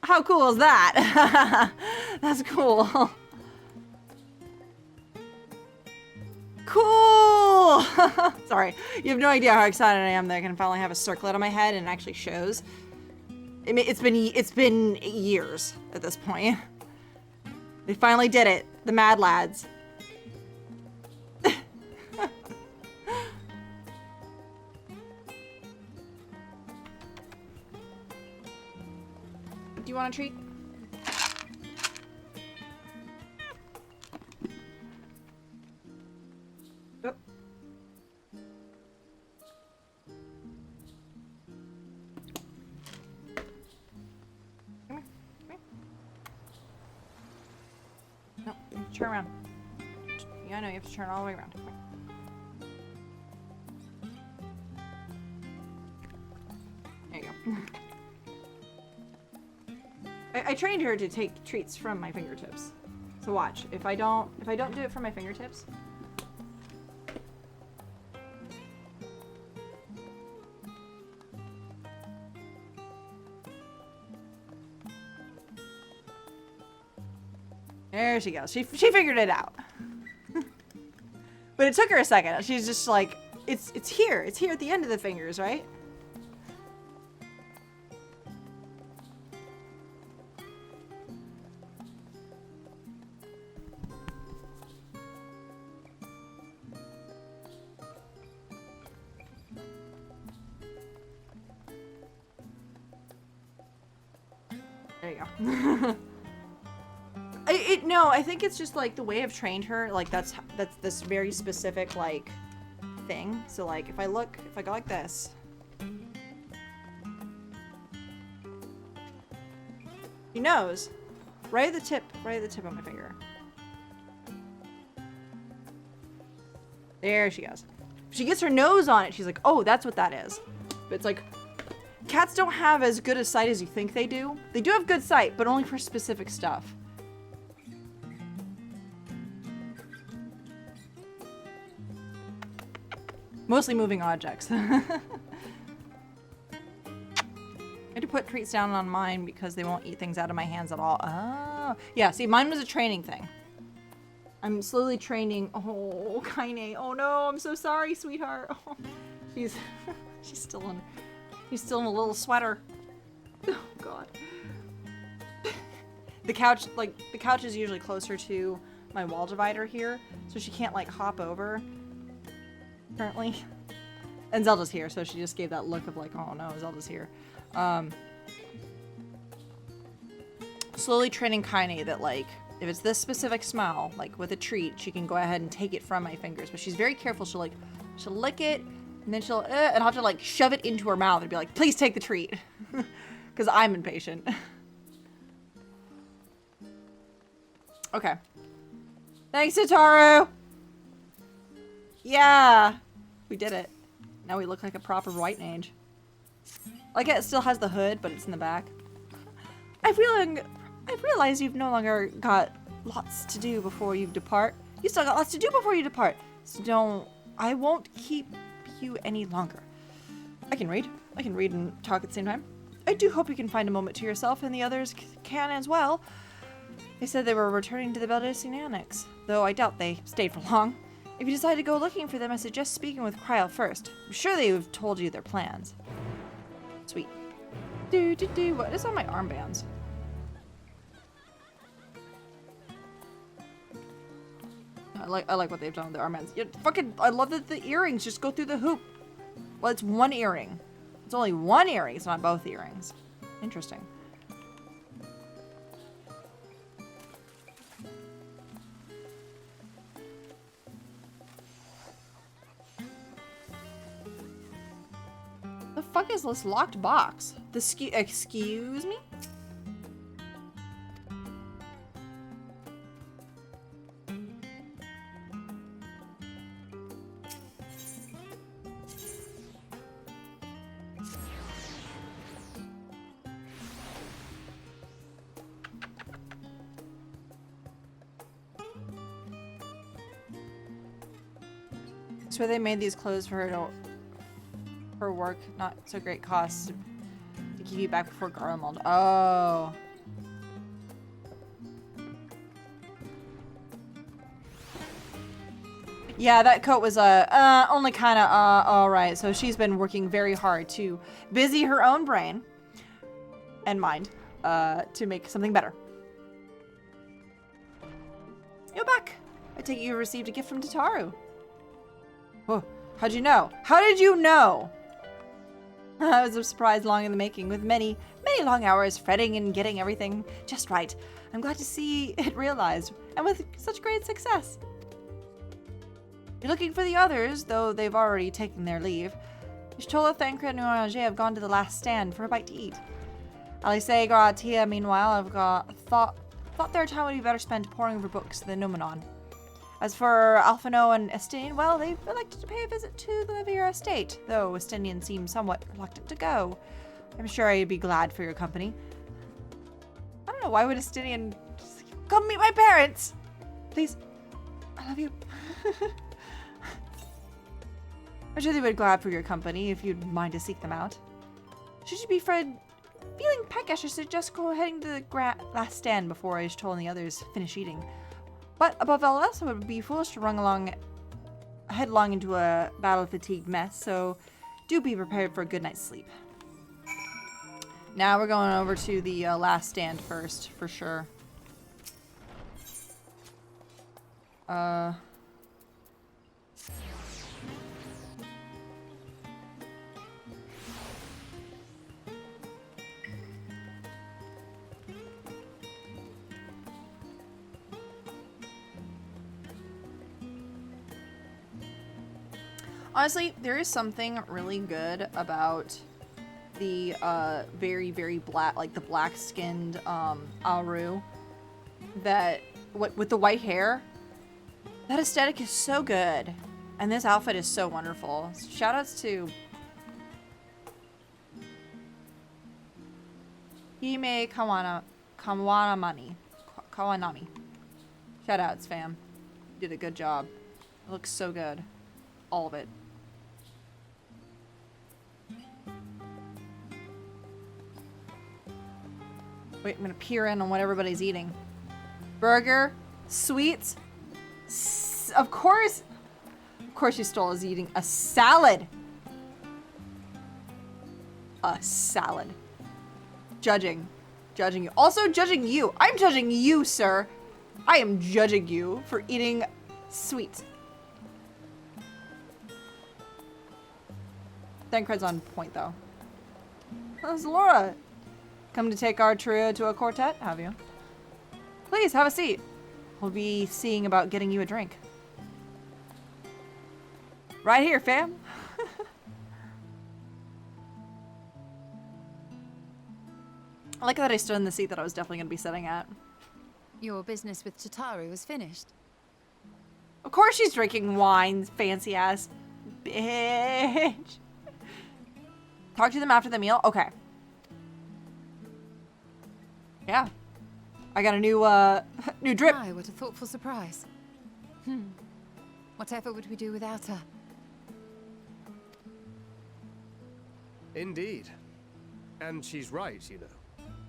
How cool is that? That's cool. Cool! Sorry, you have no idea how excited I am that I can finally have a circlet on my head and it actually shows. It's been years at this point. They finally did it. The Mad Lads. Do you want a treat? Oh. No, turn around. Yeah, I know, you have to turn all the way around. There you go. I trained her to take treats from my fingertips. So watch. If I don't do it from my fingertips. There she goes. She figured it out. But it took her a second. She's just like, it's here. It's here at the end of the fingers, right? There you go. No, I think it's just like the way I've trained her. Like that's this very specific like thing. So like if I go like this. She knows. Right at the tip of my finger. There she goes. If she gets her nose on it, she's like, oh, that's what that is. But it's like, cats don't have as good a sight as you think they do. They do have good sight, but only for specific stuff. Mostly moving objects. I had to put treats down on mine because they won't eat things out of my hands at all. Oh. Yeah, see, mine was a training thing. I'm slowly training. Oh, Kaine. Oh no, I'm so sorry, sweetheart. Oh, she's still in a little sweater. Oh god. The couch is usually closer to my wall divider here, so she can't like hop over currently. And Zelda's here, so she just gave that look of like, oh no, Zelda's here. Slowly training Kaine that like, if it's this specific smell, like with a treat, she can go ahead and take it from my fingers. But she's very careful. She'll lick it, and then and I'll have to like shove it into her mouth and be like, please take the treat. Because I'm impatient. Okay. Thanks, Itaru! Yeah! We did it. Now we look like a proper white mage. Like it still has the hood, but it's in the back. I've realized you've no longer got lots to do before you depart. You still got lots to do before you depart. So I won't keep you any longer. I can read and talk at the same time. I do hope you can find a moment to yourself, and the others can as well. They said they were returning to the Baldessian Annex, though I doubt they stayed for long. If you decide to go looking for them, I suggest speaking with Cryle first. I'm sure they've told you their plans. Sweet. What is on my armbands? I like what they've done with the armbands. Yeah, I love that the earrings just go through the hoop. Well, it's one earring. It's only one earring. It's not both earrings. Interesting. The fuck is this locked box? Excuse me? So they made these clothes for her to her work, not so great cost to keep you back before Garlemald. Oh. Yeah, that coat was only kind of all right. So she's been working very hard to busy her own brain and mind to make something better. You're back. I take it you received a gift from Tataru. Oh, how'd you know? How did you know? It was a surprise long in the making, with many, many long hours fretting and getting everything just right. I'm glad to see it realized, and with such great success. You're looking for the others, though they've already taken their leave. Ishtola, Thancred, and Orange have gone to the last stand for a bite to eat. Alice, Gratia, meanwhile, thought their time would be better spent poring over books than Nomenon. As for Alphino and Estinian, well, they've elected to pay a visit to the Levere estate, though Estinian seems somewhat reluctant to go. I'm sure I'd be glad for your company. I don't know, why would Estinian just come meet my parents? Please, I love you. I'm sure they would be glad for your company if you'd mind to seek them out. Should you be feeling peckish, I suggest heading to the last stand before Ishtola and the others finish eating. But above all else, it would be foolish to run headlong into a battle-fatigued mess, so do be prepared for a good night's sleep. Now we're going over to the last stand first, for sure. Honestly, there is something really good about the very, very black, like the black-skinned Aru, that with the white hair. That aesthetic is so good, and this outfit is so wonderful. Shoutouts to Hime Kawanami. Shoutouts, fam. You did a good job. It looks so good. All of it. Wait, I'm gonna peer in on what everybody's eating. Burger, sweets. Of course you stole is eating a salad. A salad. Judging you. Also judging you. I'm judging you, sir. I am judging you for eating sweets. Thancred's on point, though. How's Laura? Come to take our trio to a quartet, have you? Please, have a seat. We'll be seeing about getting you a drink. Right here, fam. I like that I stood in the seat that I was definitely going to be sitting at. Your business with Tataru was finished. Of course she's drinking wine, fancy ass bitch. Talk to them after the meal? Okay. Yeah. I got a new drip. My, what a thoughtful surprise. Whatever would we do without her? Indeed. And she's right, you know.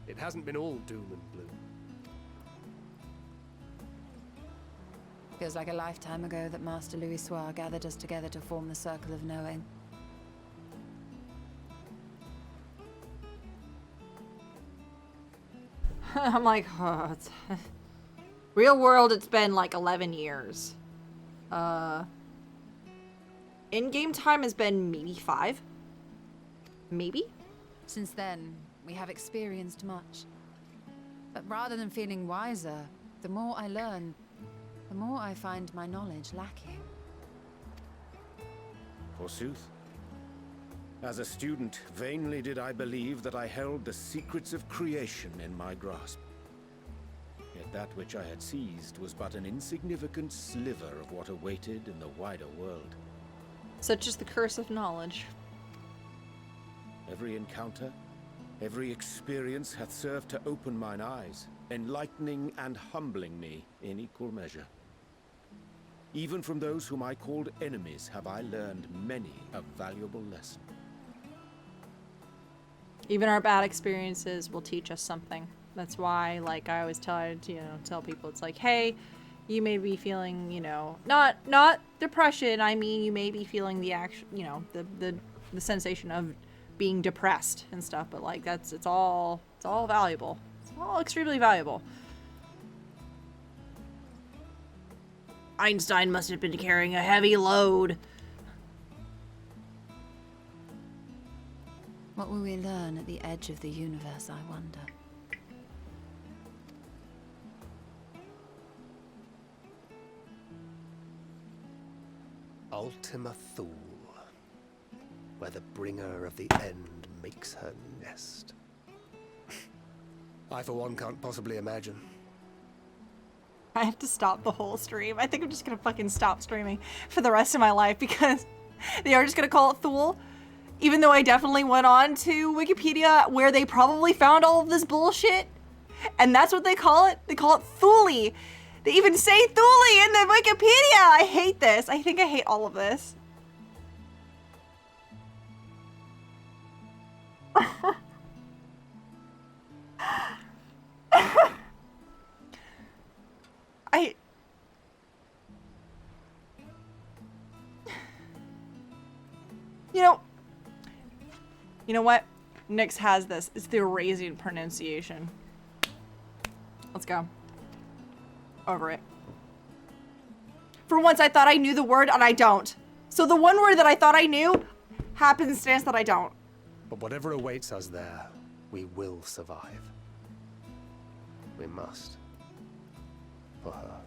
It hasn't been all doom and gloom. Feels like a lifetime ago that Master Louis Soir gathered us together to form the Circle of Knowing. I'm like, oh, it's real world, it's been like 11 years. In-game time has been maybe 5. Maybe? Since then, we have experienced much. But rather than feeling wiser, the more I learn, the more I find my knowledge lacking. Forsooth. As a student, vainly did I believe that I held the secrets of creation in my grasp. Yet that which I had seized was but an insignificant sliver of what awaited in the wider world. Such is the curse of knowledge. Every encounter, every experience hath served to open mine eyes, enlightening and humbling me in equal measure. Even from those whom I called enemies have I learned many a valuable lesson. Even our bad experiences will teach us something. That's why, like, I always tell people, it's like, hey, you may be feeling, not depression. I mean, you may be feeling the the sensation of being depressed and stuff. But like, it's all valuable. It's all extremely valuable. Einstein must have been carrying a heavy load. What will we learn at the edge of the universe, I wonder? Ultima Thule, where the bringer of the end makes her nest. I, for one, can't possibly imagine. I have to stop the whole stream. I think I'm just gonna fucking stop streaming for the rest of my life because they are just gonna call it Thule. Even though I definitely went on to Wikipedia where they probably found all of this bullshit. And that's what they call it. They call it Thule. They even say Thule in the Wikipedia. I hate this. I think I hate all of this. You know what? Nyx has this. It's the Eurasian pronunciation. Let's go. Over it. For once, I thought I knew the word, and I don't. So the one word that I thought I knew, happenstance that I don't. But whatever awaits us there, we will survive. We must. For her.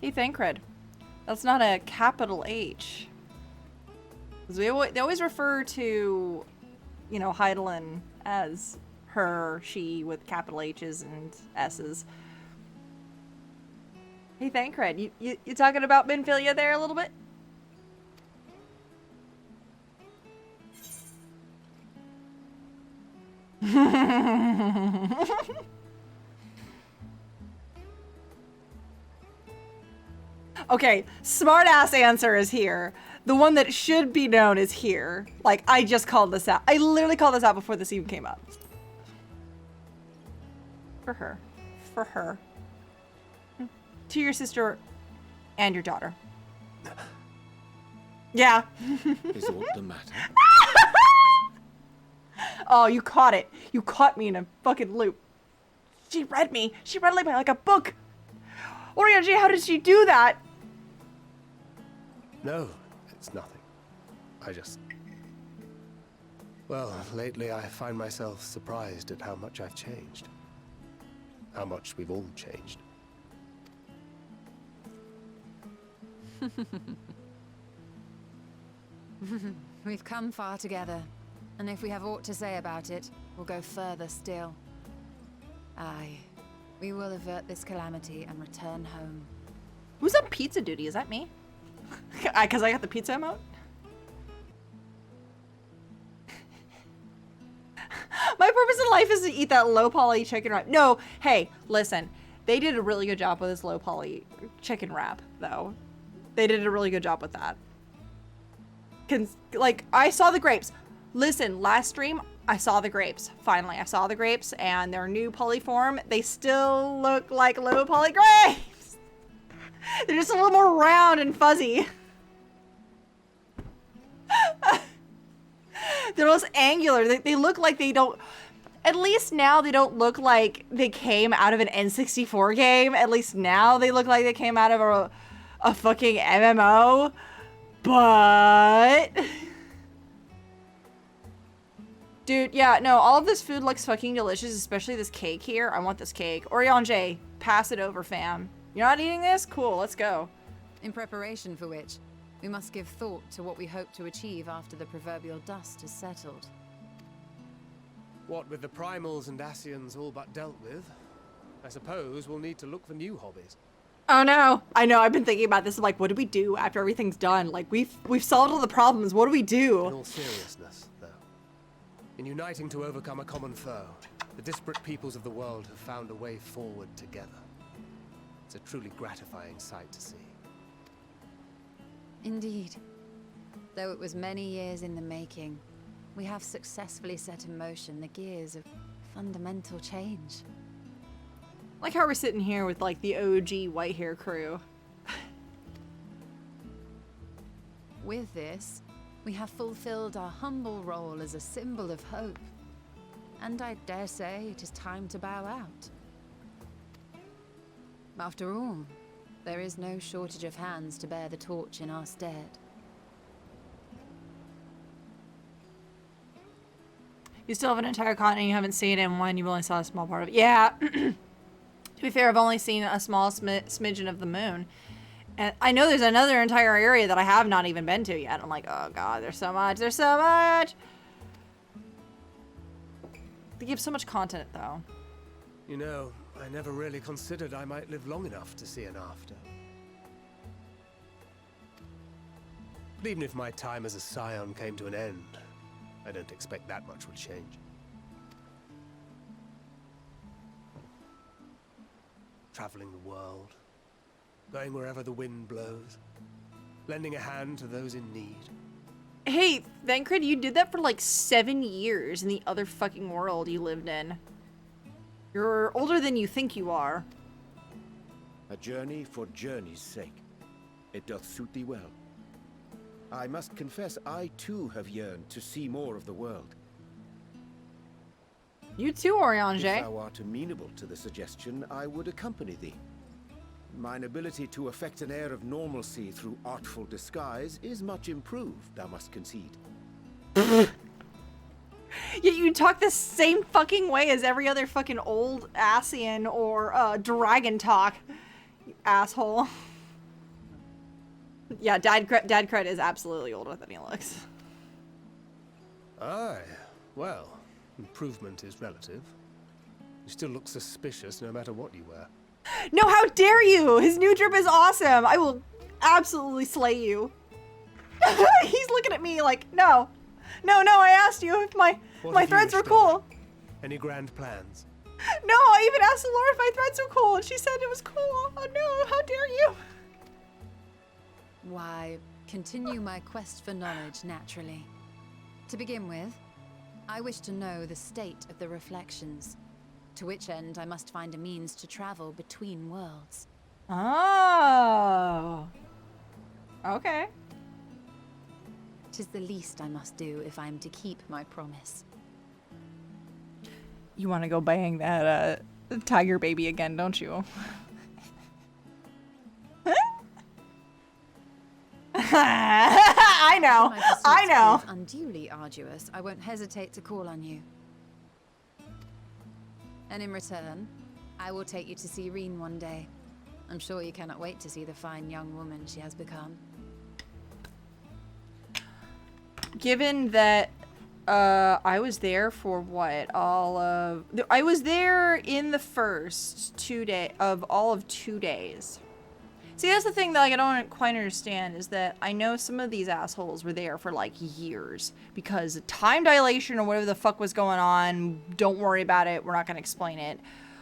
Hey, Thancred. That's not a capital H. 'Cause they always refer to, Heidelin as her, she with capital H's and S's. Hey, Thancred, you talking about Benfilia there a little bit? Okay, smart ass answer is here. The one that should be known is here. Like, I just called this out. I literally called this out before this even came up. For her. For her. To your sister and your daughter. Yeah. Is what the matter? Oh, you caught it. You caught me in a fucking loop. She read me. She read me like a book. Orion, how did she do that? No, it's nothing. I just... Well, lately I find myself surprised at how much I've changed. How much we've all changed. We've come far together, and if we have aught to say about it, we'll go further still. Aye, we will avert this calamity and return home. Who's on pizza duty? Is that me? Because I got the pizza emote? My purpose in life is to eat that low poly chicken wrap. No, hey, listen. They did a really good job with this low poly chicken wrap, though. They did a really good job with that. Like, I saw the grapes. Listen, last stream, I saw the grapes. Finally, I saw the grapes, and their new polyform, they still look like low poly grapes. They're just a little more round and fuzzy. They're less angular. They look like they don't... At least now they don't look like they came out of an N64 game. At least now they look like they came out of a fucking MMO. But... Dude, yeah, no, all of this food looks fucking delicious, especially this cake here. I want this cake. Orion J, pass it over, fam. You're not eating this? Cool, let's go. In preparation for which, we must give thought to what we hope to achieve after the proverbial dust is settled. What with the primals and Asians all but dealt with, I suppose we'll need to look for new hobbies. Oh no, I know, I've been thinking about this. Like, what do we do after everything's done? Like, we've solved all the problems. What do we do? In all seriousness, though, in uniting to overcome a common foe, the disparate peoples of the world have found a way forward together. It's a truly gratifying sight to see. Indeed. Though it was many years in the making, we have successfully set in motion the gears of fundamental change. Like how we're sitting here with, like, the OG white hair crew. With this, we have fulfilled our humble role as a symbol of hope. And I dare say it is time to bow out. After all, there is no shortage of hands to bear the torch in our stead. You still have an entire continent you haven't seen, and one you've only saw a small part of it. Yeah. To be fair, I've only seen a small smidgen of the moon. And I know there's another entire area that I have not even been to yet. I'm like, oh god, there's so much. There's so much! They give so much content, though. You know, I never really considered I might live long enough to see an after. But even if my time as a scion came to an end, I don't expect that much will change. Traveling the world, going wherever the wind blows, lending a hand to those in need. Hey, Thancred, you did that for like 7 years in the other fucking world you lived in. You're older than you think you are. A journey for journey's sake. It doth suit thee well. I must confess, I too have yearned to see more of the world. You too, Orion If J. thou art amenable to the suggestion, I would accompany thee. Mine ability to affect an air of normalcy through artful disguise is much improved, thou must concede. Yet you talk the same fucking way as every other fucking old Asian or dragon talk, you asshole. Yeah, Dad Cred is absolutely older than he looks. Aye, well, improvement is relative. You still look suspicious no matter what you wear. No, how dare you! His new drip is awesome! I will absolutely slay you. He's looking at me like, no. No, I asked you if my threads were cool. Any grand plans? No, I even asked Laura if my threads were cool, and she said it was cool. Oh no, how dare you! Why, continue my quest for knowledge naturally. To begin with, I wish to know the state of the reflections, to which end I must find a means to travel between worlds. Oh. Okay. 'Tis the least I must do if I am to keep my promise. You want to go bang that tiger baby again, don't you? I know. Should my pursuits I know. prove unduly arduous, I won't hesitate to call on you. And in return, I will take you to see Reen one day. I'm sure you cannot wait to see the fine young woman she has become. Given that I was there for what, I was there in the first 2 day of all of 2 days. See, that's the thing that like I don't quite understand is that I know some of these assholes were there for like years because of time dilation or whatever the fuck was going on. Don't worry about it. We're not going to explain it.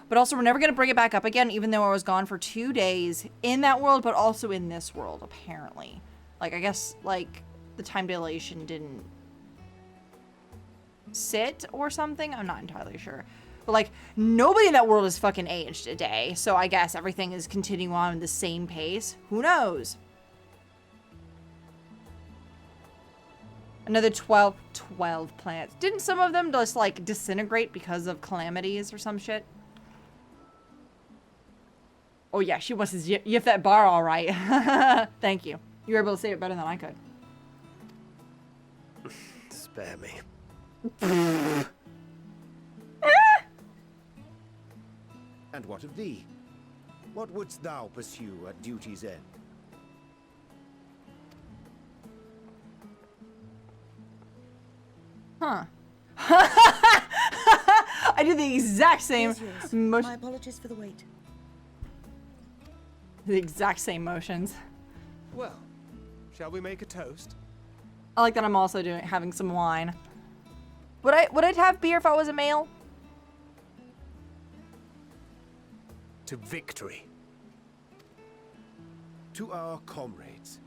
But also, we're never going to bring it back up again, even though I was gone for 2 days in that world, but also in this world, apparently. Like, I guess, like, the time dilation didn't sit or something. I'm not entirely sure. But, like, nobody in that world has fucking aged a day. So I guess everything is continuing on at the same pace. Who knows? Another 12 planets. Didn't some of them just, like, disintegrate because of calamities or some shit? Oh yeah, she wants to yiff that bar all right. Thank you. You were able to say it better than I could. Spare me. And what of thee? What wouldst thou pursue at duty's end? Huh. I did the exact same My motion. apologies for the wait. The exact same motions. Well, shall we make a toast? I like that I'm also having some wine. Would I have beer if I was a male? To victory. To our comrades.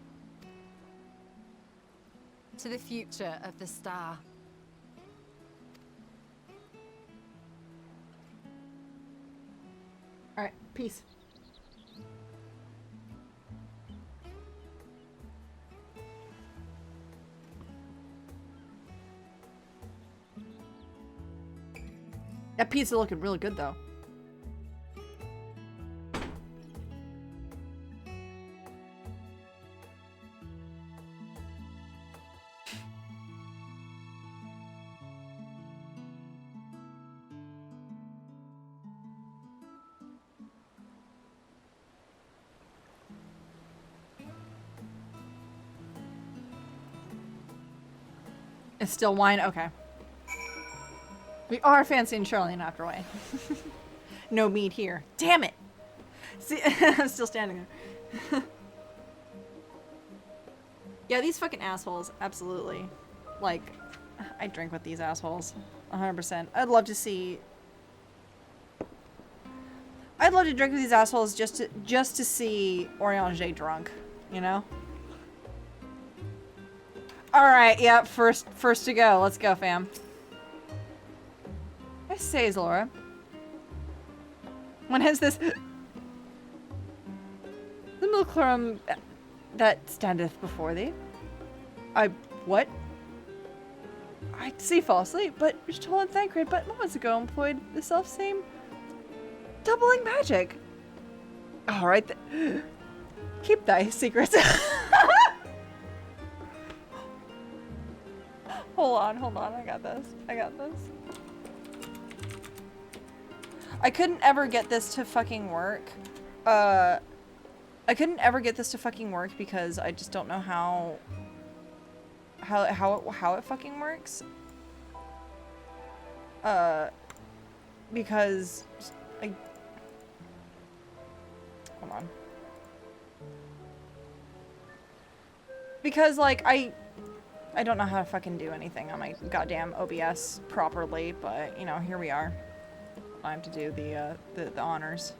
To the future of the star. All right, peace. That pizza looking really good though. It's still wine? Okay. We are fancying Charlene after way. No meat here. Damn it! See, I'm still standing there. Yeah, these fucking assholes. Absolutely. Like, I drink with these assholes. 100%. I'd love to see... I'd love to drink with these assholes just to see Oriange drunk, you know? Alright, yep, first to go. Let's go, fam. I say, Laura. When has this... The milcrum that standeth before thee. What? I'd say falsely, but Rachel and Thancred but moments ago employed the self-same doubling magic. Alright keep thy secrets. Hold on, I got this. I couldn't ever get this to fucking work. Because I just don't know how it fucking works. Because hold on. Because like I don't know how to fucking do anything on my goddamn OBS properly, but you know, here we are. I have to do the honors.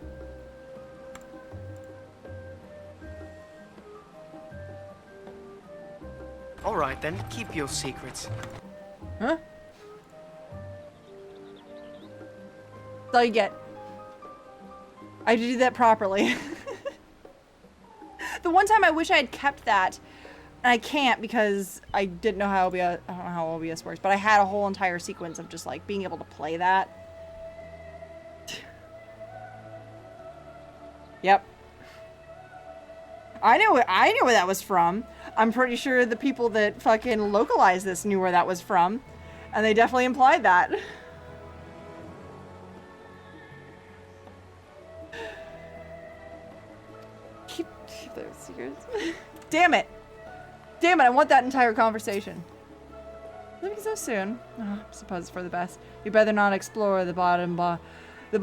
All right then, keep your secrets. Huh? That's all you get. I did that properly. The one time I wish I had kept that, and I can't because I didn't know how OBS, I don't know how OBS works, but I had a whole entire sequence of just like being able to play that. Yep. I knew where that was from. I'm pretty sure the people that fucking localized this knew where that was from, and they definitely implied that. Keep those secrets. Damn it! Damn it! I want that entire conversation. Leaving so soon. Oh, I suppose it's for the best. You better not explore the bottom of a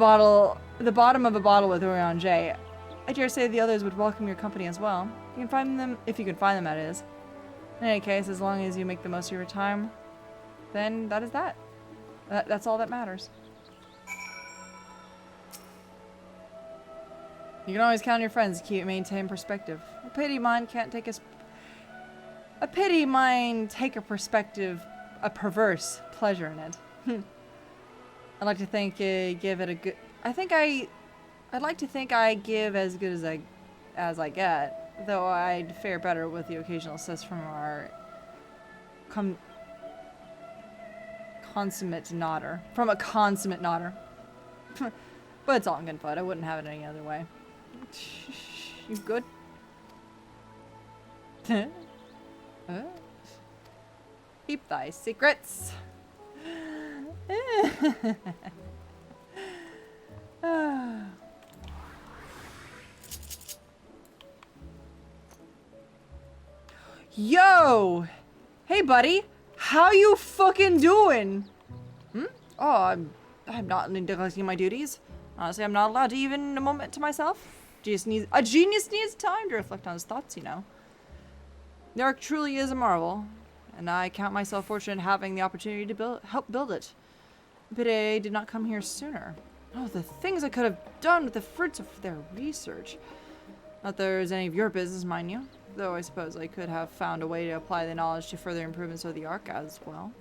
bottle with Orion J. I dare say the others would welcome your company as well. You can find them, if you can find them, that is. In any case, as long as you make the most of your time, then that is that. That's all that matters. You can always count on your friends to maintain perspective. A pity mine take a perspective, a perverse pleasure in it. I'd like to think give it a good. I'd like to think I give as good as I get, though I'd fare better with the occasional assist from our consummate nodder. From a consummate nodder. But it's all in good fun. I wouldn't have it any other way. You good? Keep thy secrets. Yo! Hey, buddy. How you fucking doing? Oh, I'm not neglecting my duties. Honestly, I'm not allowed to even a moment to myself. A genius needs time to reflect on his thoughts, you know. The Ark truly is a marvel, and I count myself fortunate having the opportunity to help build it. Pity I did not come here sooner. Oh, the things I could have done with the fruits of their research. Not that there's any of your business, mind you. Though I suppose I could have found a way to apply the knowledge to further improvements of the Ark as well.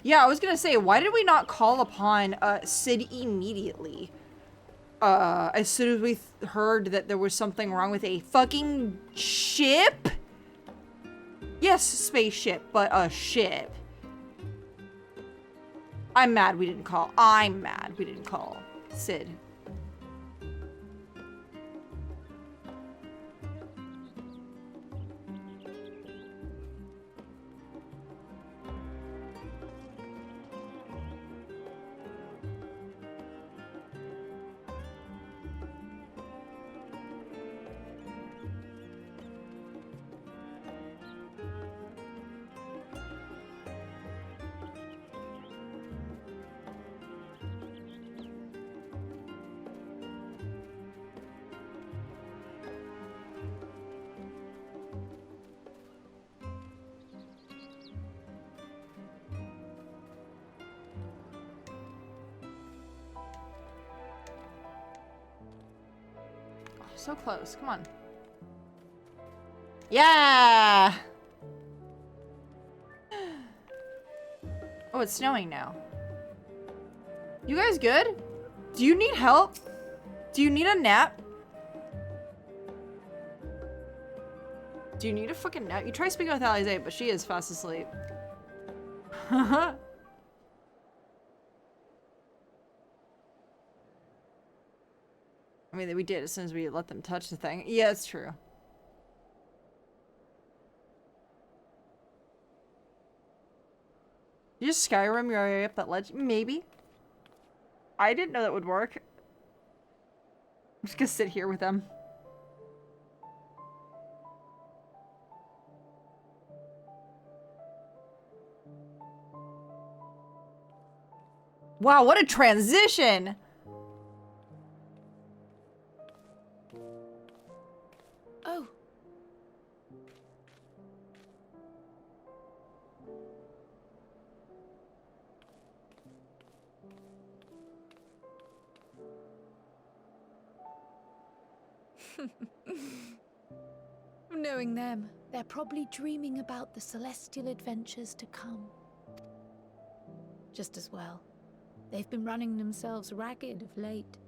Yeah, I was gonna say, why did we not call upon Sid immediately? As soon as we heard that there was something wrong with a fucking ship? Yes, spaceship, but a ship. I'm mad we didn't call Sid. So close. Come on. Yeah! Oh, it's snowing now. You guys good? Do you need help? Do you need a nap? Do you need a fucking nap? You try speaking with Alizé, but she is fast asleep. I mean, we did as soon as we let them touch the thing. Yeah, it's true. You just Skyrim your way up that ledge? Maybe. I didn't know that would work. I'm just gonna sit here with them. Wow, what a transition! Oh. Knowing them, they're probably dreaming about the celestial adventures to come. Just as well. They've been running themselves ragged of late.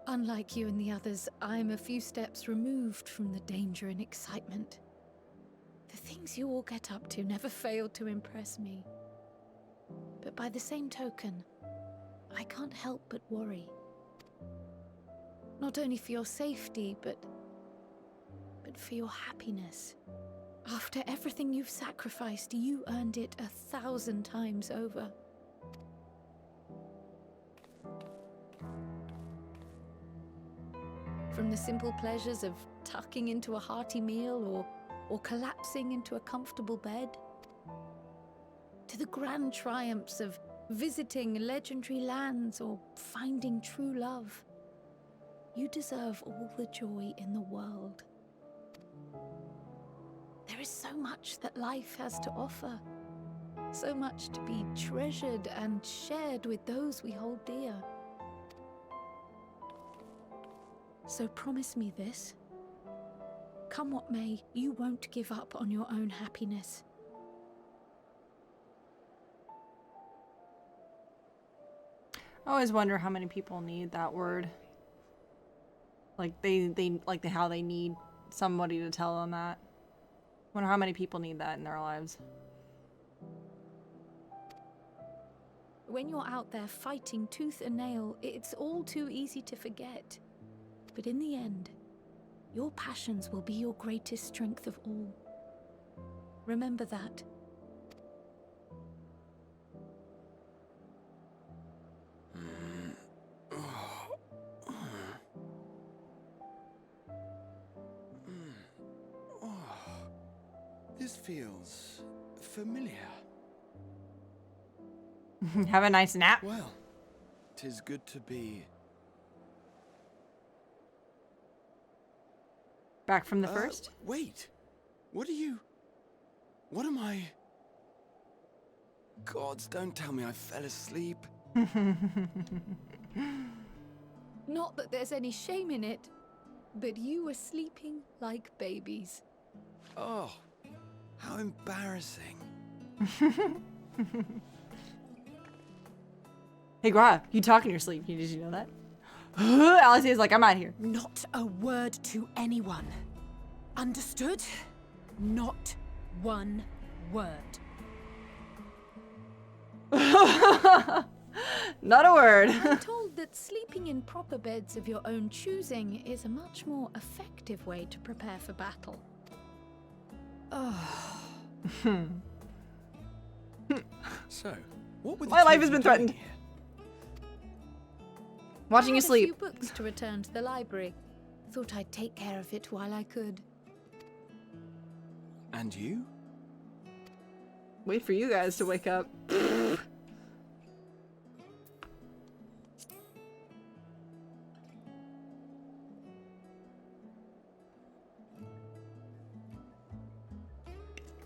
Unlike you and the others, I'm a few steps removed from the danger and excitement. The things you all get up to never fail to impress me. But by the same token, I can't help but worry. Not only for your safety, but for your happiness. After everything you've sacrificed, you earned it 1,000 times over. From the simple pleasures of tucking into a hearty meal or collapsing into a comfortable bed, to the grand triumphs of visiting legendary lands or finding true love, you deserve all the joy in the world. There is so much that life has to offer, so much to be treasured and shared with those we hold dear. So promise me this. Come what may, you won't give up on your own happiness. I always wonder how many people need that word. Like how they need somebody to tell them that. Wonder how many people need that in their lives. When you're out there fighting tooth and nail, it's all too easy to forget. But in the end, your passions will be your greatest strength of all. Remember that. This feels familiar. Have a nice nap. Well, 'tis good to be Back from the first? Wait. What am I? Gods, don't tell me I fell asleep. Not that there's any shame in it, but you were sleeping like babies. Oh, how embarrassing. Hey, Gra, you talk in your sleep. Did you know that? Alice is like, I'm out here. Not a word to anyone. Understood? Not one word. Not a word. I'm told that sleeping in proper beds of your own choosing is a much more effective way to prepare for battle. So, what would My life has been threatened. Watching you I had a few sleep. books to return to the library. Thought I'd take care of it while I could. And you? Wait for you guys to wake up.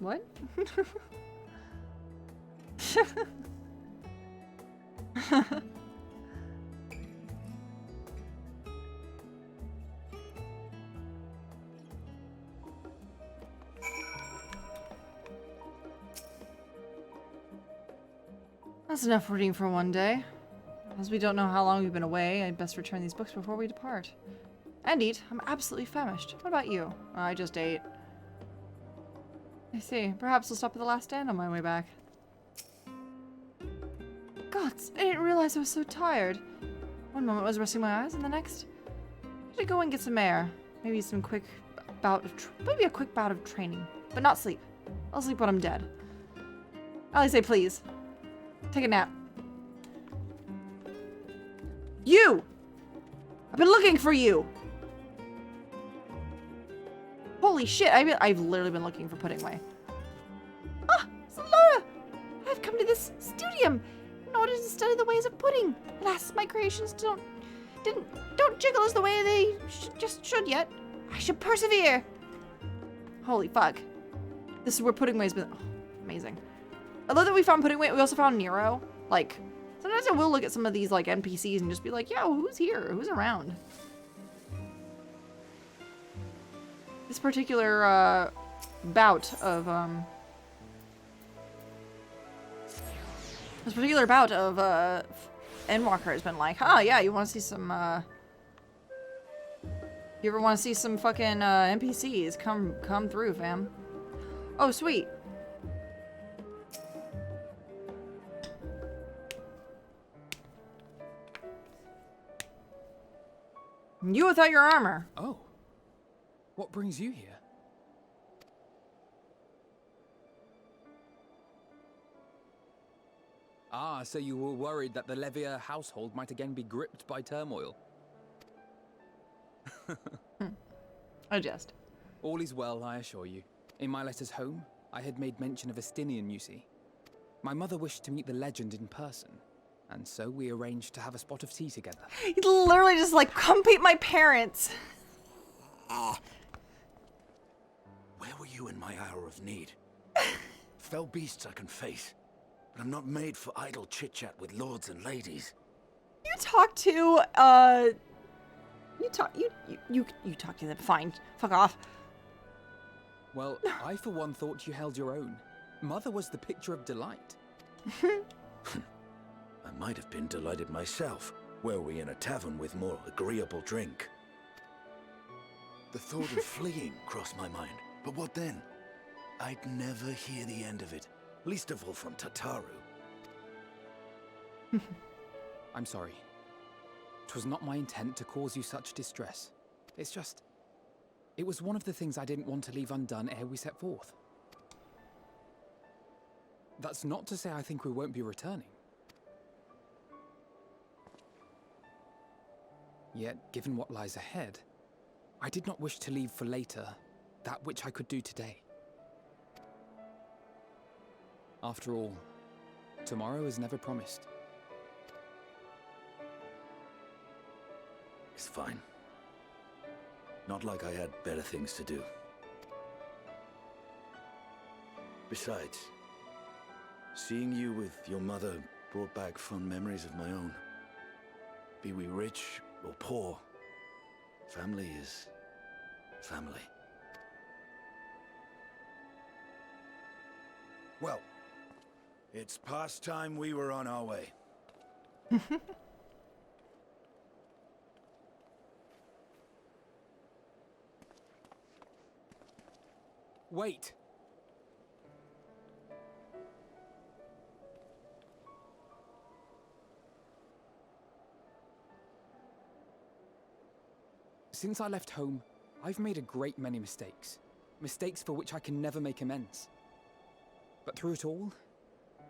What? That's enough reading for one day. As we don't know how long we've been away, I'd best return these books before we depart. And eat. I'm absolutely famished. What about you? I just ate. I see. Perhaps we'll stop at the last stand on my way back. Gods, I didn't realize I was so tired. One moment I was resting my eyes, and the next, I should go and get some air. Maybe a quick bout of training, but not sleep. I'll sleep when I'm dead. Allie, say please. Take a nap. You! I've been looking for you! Holy shit, I've literally been looking for Pudding Way. Ah, Laura! I've come to this studium in order to study the ways of pudding. Alas, my creations don't jiggle as the way they should yet. I should persevere. Holy fuck. This is where Pudding Way's been. Oh, amazing. I love that we found Pudding Way. We also found Nero. Like, sometimes I will look at some of these like NPCs and just be like, yo, who's here? Who's around? this particular bout of Endwalker has been like, oh yeah, you want to see some you ever want to see some fucking NPCs? Come through, fam. Oh sweet. You without your armor. Oh. What brings you here? Ah, so you were worried that the Levier household might again be gripped by turmoil. I jest. All is well, I assure you. In my letters home, I had made mention of Estinian, you see. My mother wished to meet the legend in person, and so we arranged to have a spot of tea together. He literally just like, come meet my parents. Where were you in my hour of need? Fell beasts I can face, but I'm not made for idle chit-chat with lords and ladies. You talk to, you talk to them, fine. Fuck off. Well, I for one thought you held your own. Mother was the picture of delight. I might have been delighted myself, were we in a tavern with more agreeable drink. The thought of fleeing crossed my mind, but what then? I'd never hear the end of it, least of all from Tataru. I'm sorry. 'Twas not my intent to cause you such distress. It's just... It was one of the things I didn't want to leave undone ere we set forth. That's not to say I think we won't be returning. Yet, given what lies ahead, I did not wish to leave for later that which I could do today. After all, tomorrow is never promised. It's fine. Not like I had better things to do. Besides, seeing you with your mother brought back fond memories of my own. Be we rich or poor, family is family. Well, it's past time we were on our way. Wait! Since I left home, I've made a great many mistakes. Mistakes for which I can never make amends. But through it all,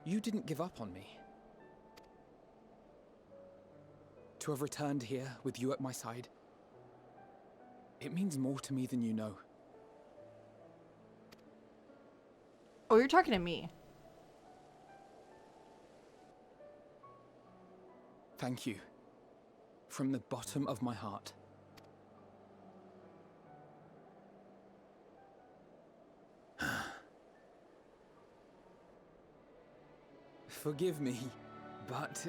you didn't give up on me. To have returned here with you at my side, it means more to me than you know. Oh, you're talking to me. Thank you. From the bottom of my heart. Forgive me, but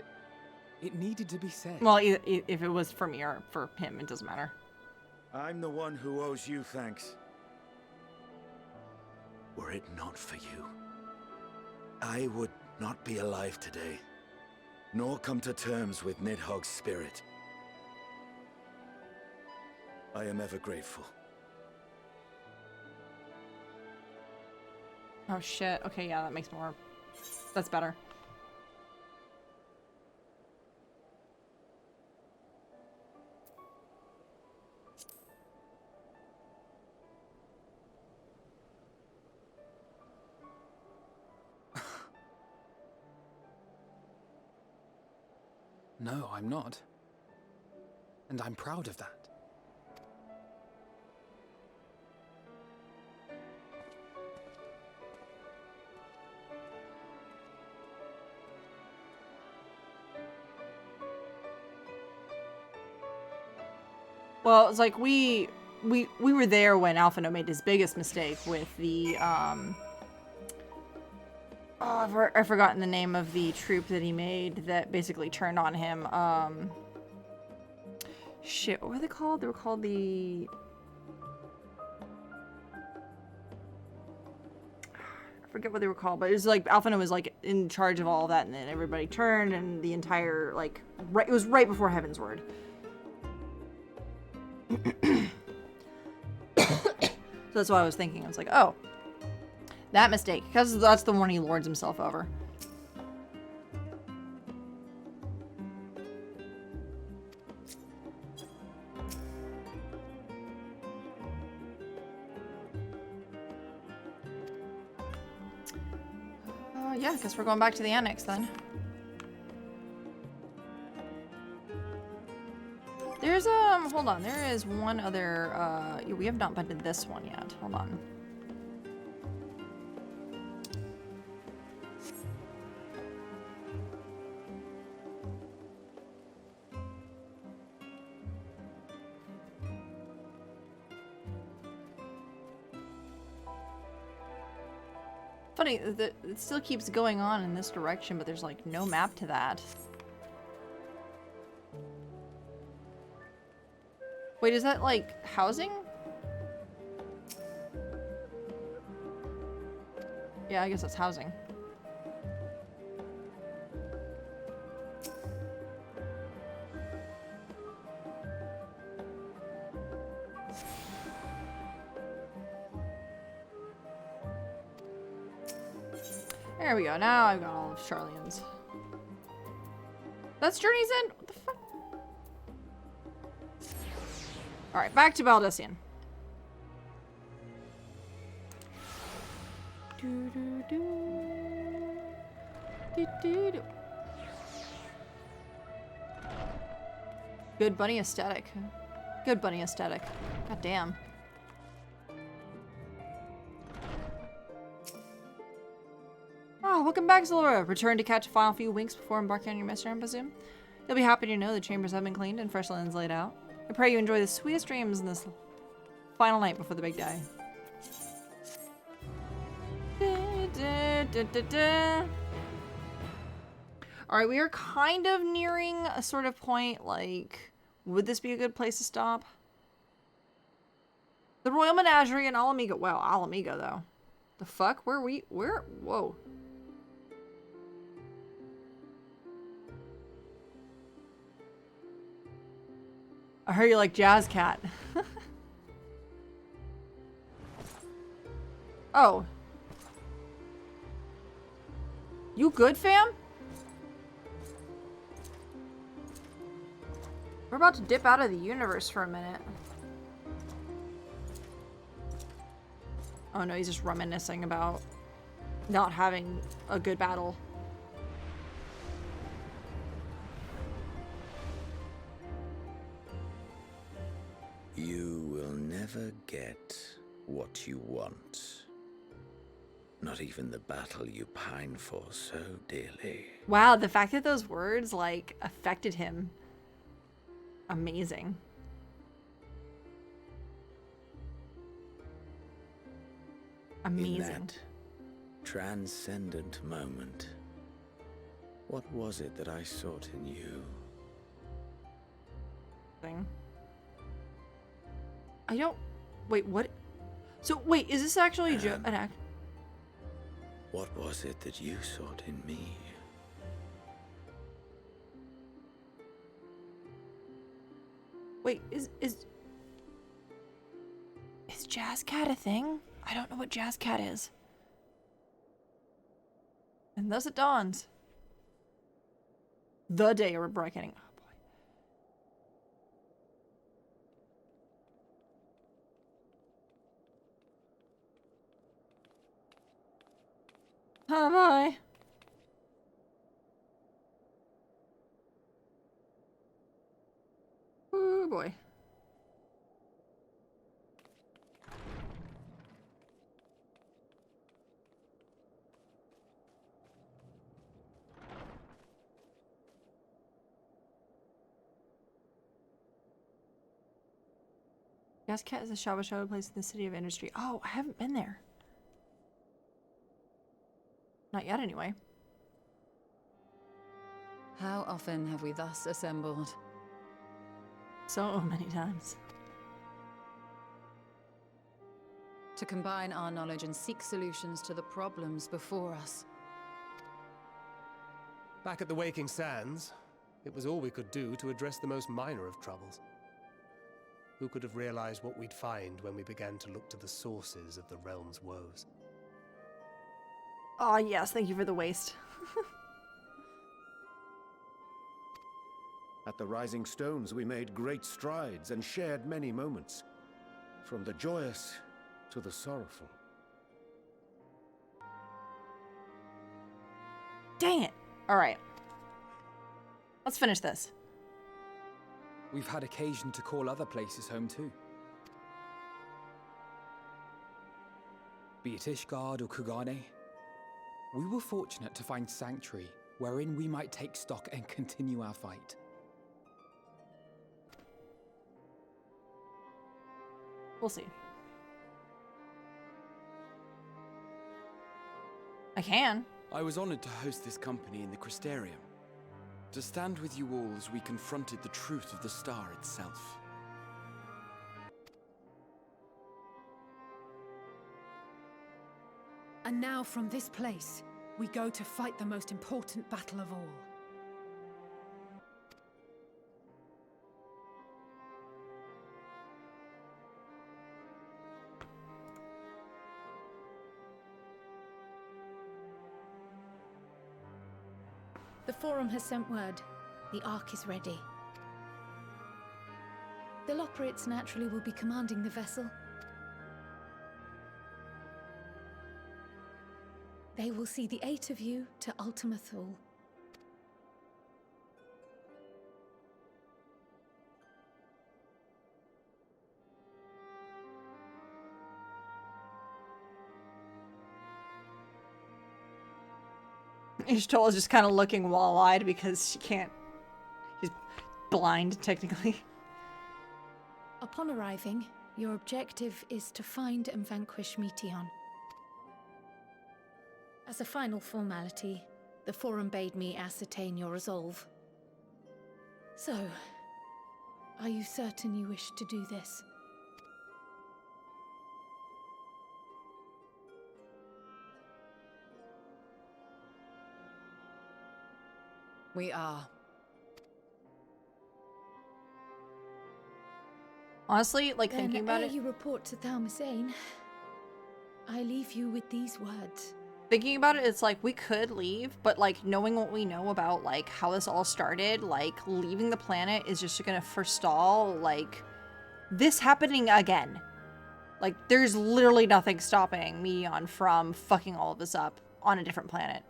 it needed to be said. Well, if it was for me or for him, it doesn't matter. I'm the one who owes you thanks. Were it not for you, I would not be alive today, nor come to terms with Nidhogg's spirit. I am ever grateful. Oh shit. Okay, yeah, that makes more... That's better. No, I'm not. And I'm proud of that. Well, it's like we were there when Alphino made his biggest mistake with the oh, I've forgotten the name of the troop that he made that basically turned on him. Shit, what were they called? They were called the forget what they were called, but it was like Alphina was like in charge of all of that, and then everybody turned, and the entire like it was right before Heaven's Word. So that's what I was thinking. I was like, oh, that mistake, because that's the one he lords himself over. Yeah, I guess we're going back to the annex then. There's hold on, there is one other we have not been to this one yet. Hold on. Funny that it still keeps going on in this direction, but there's like no map to that. Wait, is that like housing? Yeah, I guess that's housing. There we go. Now I've got all of Charlene's. That's Journey's End? What the fuck? Alright, back to Baldessian. Good bunny aesthetic. Good bunny aesthetic. God damn. Oh, welcome back, Zalora. Return to catch a final few winks before embarking on your mission, I presume. You'll be happy to know the chambers have been cleaned and fresh linens laid out. I pray you enjoy the sweetest dreams in this final night before the big day. Alright, we are kind of nearing a sort of point, like, would this be a good place to stop? The Royal Menagerie in Alamigo. Wow, Alamigo, though. The fuck? Where? Whoa. I heard you like Jazz Cat. Oh. You good, fam? We're about to dip out of the universe for a minute. Oh no, he's just reminiscing about not having a good battle. You will never get what you want. Not even the battle you pine for so dearly. Wow, the fact that those words, like, affected him. Amazing. Amazing. In that transcendent moment, what was it that I sought in you? Thing. I don't... Wait, what? So, wait, is this actually an act? What was it that you sought in me? Wait, is Jazz Cat a thing? I don't know what Jazz Cat is. And thus it dawns. The day of reckoning. Oh boy. Oh boy. Oh boy. Jazz Cat is a Shaba place in the city of industry. Oh, I haven't been there. Not yet, anyway. How often have we thus assembled? So many times. To combine our knowledge and seek solutions to the problems before us. Back at the Waking Sands, it was all we could do to address the most minor of troubles. Who could have realized what we'd find when we began to look to the sources of the realm's woes? Oh yes, thank you for the waste. At the Rising Stones, we made great strides and shared many moments, from the joyous to the sorrowful. Dang it. All right. Let's finish this. We've had occasion to call other places home too. Be it Ishgard or Kugane, we were fortunate to find sanctuary wherein we might take stock and continue our fight. We'll see. I can. I was honored to host this company in the Crystarium, to stand with you all as we confronted the truth of the star itself. And now from this place, we go to fight the most important battle of all. The Forum has sent word. The Ark is ready. The Loporrits naturally will be commanding the vessel. They will see the 8 of you to Ultima Thule. Ishtola is just kind of looking wall-eyed because she can't. She's blind, technically. Upon arriving, your objective is to find and vanquish Meteon. As a final formality, the Forum bade me ascertain your resolve. So, are you certain you wish to do this? We are. Honestly, like Then, thinking about ere it. you report to Thalmasane, I leave you with these words. Thinking about it, it's like we could leave, but like knowing what we know about like how this all started, like leaving the planet is just gonna forestall like this happening again. Like there's literally nothing stopping Meteon from fucking all of this up on a different planet.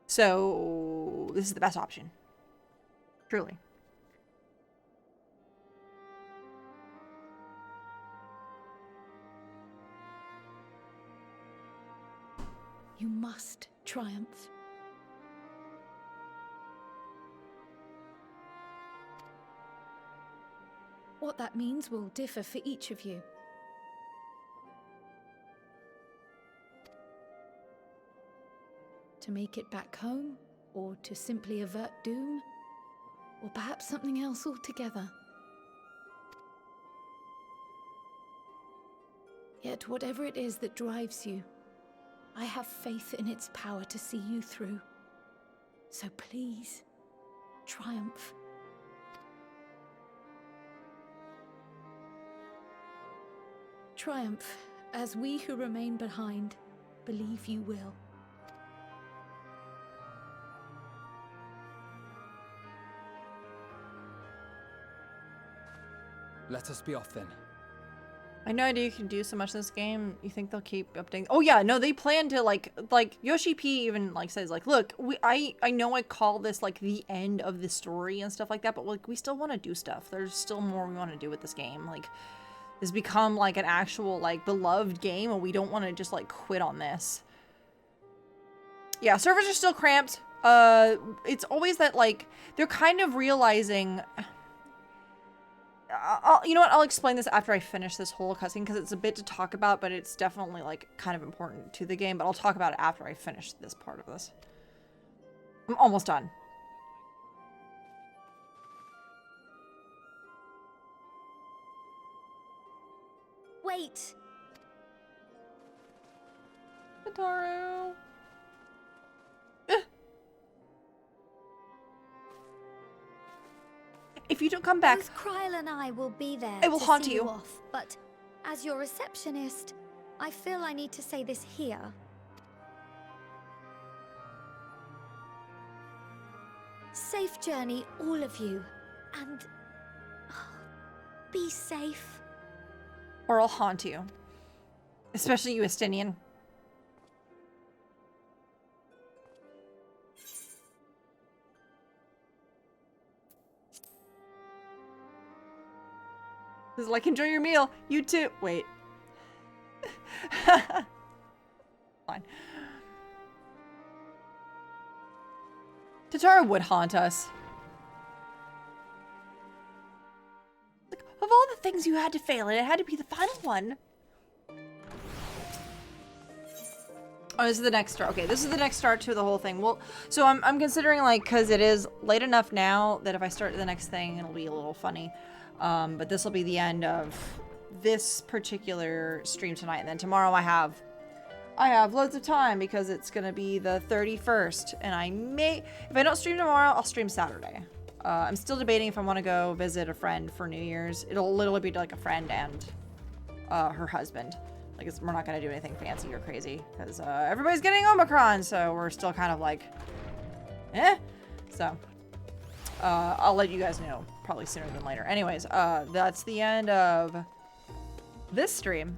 So this is the best option. Truly. You must triumph. What that means will differ for each of you. To make it back home, or to simply avert doom, or perhaps something else altogether. Yet whatever it is that drives you, I have faith in its power to see you through. So please, triumph. Triumph, as we who remain behind believe you will. Let us be off then. I know you can do so much in this game. You think they'll keep updating? Oh yeah, no, they plan to like Yoshi P even like says like, look, I know I call this like the end of the story and stuff like that, but like we still want to do stuff. There's still more we want to do with this game. Like it's become like an actual like beloved game, and we don't want to just like quit on this. Yeah, servers are still cramped. It's always that like they're kind of realizing. You know what? I'll explain this after I finish this whole cutscene because it's a bit to talk about, but it's definitely like kind of important to the game. But I'll talk about it after I finish this part of this. I'm almost done. Wait. Kataru. If you don't come back, Both Kryl and I will be there I will to haunt see you. off. But as your receptionist, I feel I need to say this here. Safe journey, all of you. And be safe. or I'll haunt you. Especially you, Estinian. This is like, enjoy your meal. You too. Wait. Fine. Tatara would haunt us. Like, of all the things you had to fail in, it had to be the final one. Oh, this is the next start. Okay, this is the next start to the whole thing. Well, so I'm considering, like, because it is late enough now that if I start the next thing, it'll be a little funny. But this will be the end of this particular stream tonight. And then tomorrow I have loads of time because it's going to be the 31st. And I may, if I don't stream tomorrow, I'll stream Saturday. I'm still debating if I want to go visit a friend for New Year's. It'll literally be like a friend and her husband. Like, we're not going to do anything fancy or crazy because everybody's getting Omicron. So we're still kind of like, eh. So I'll let you guys know probably sooner than later. Anyways, that's the end of this stream.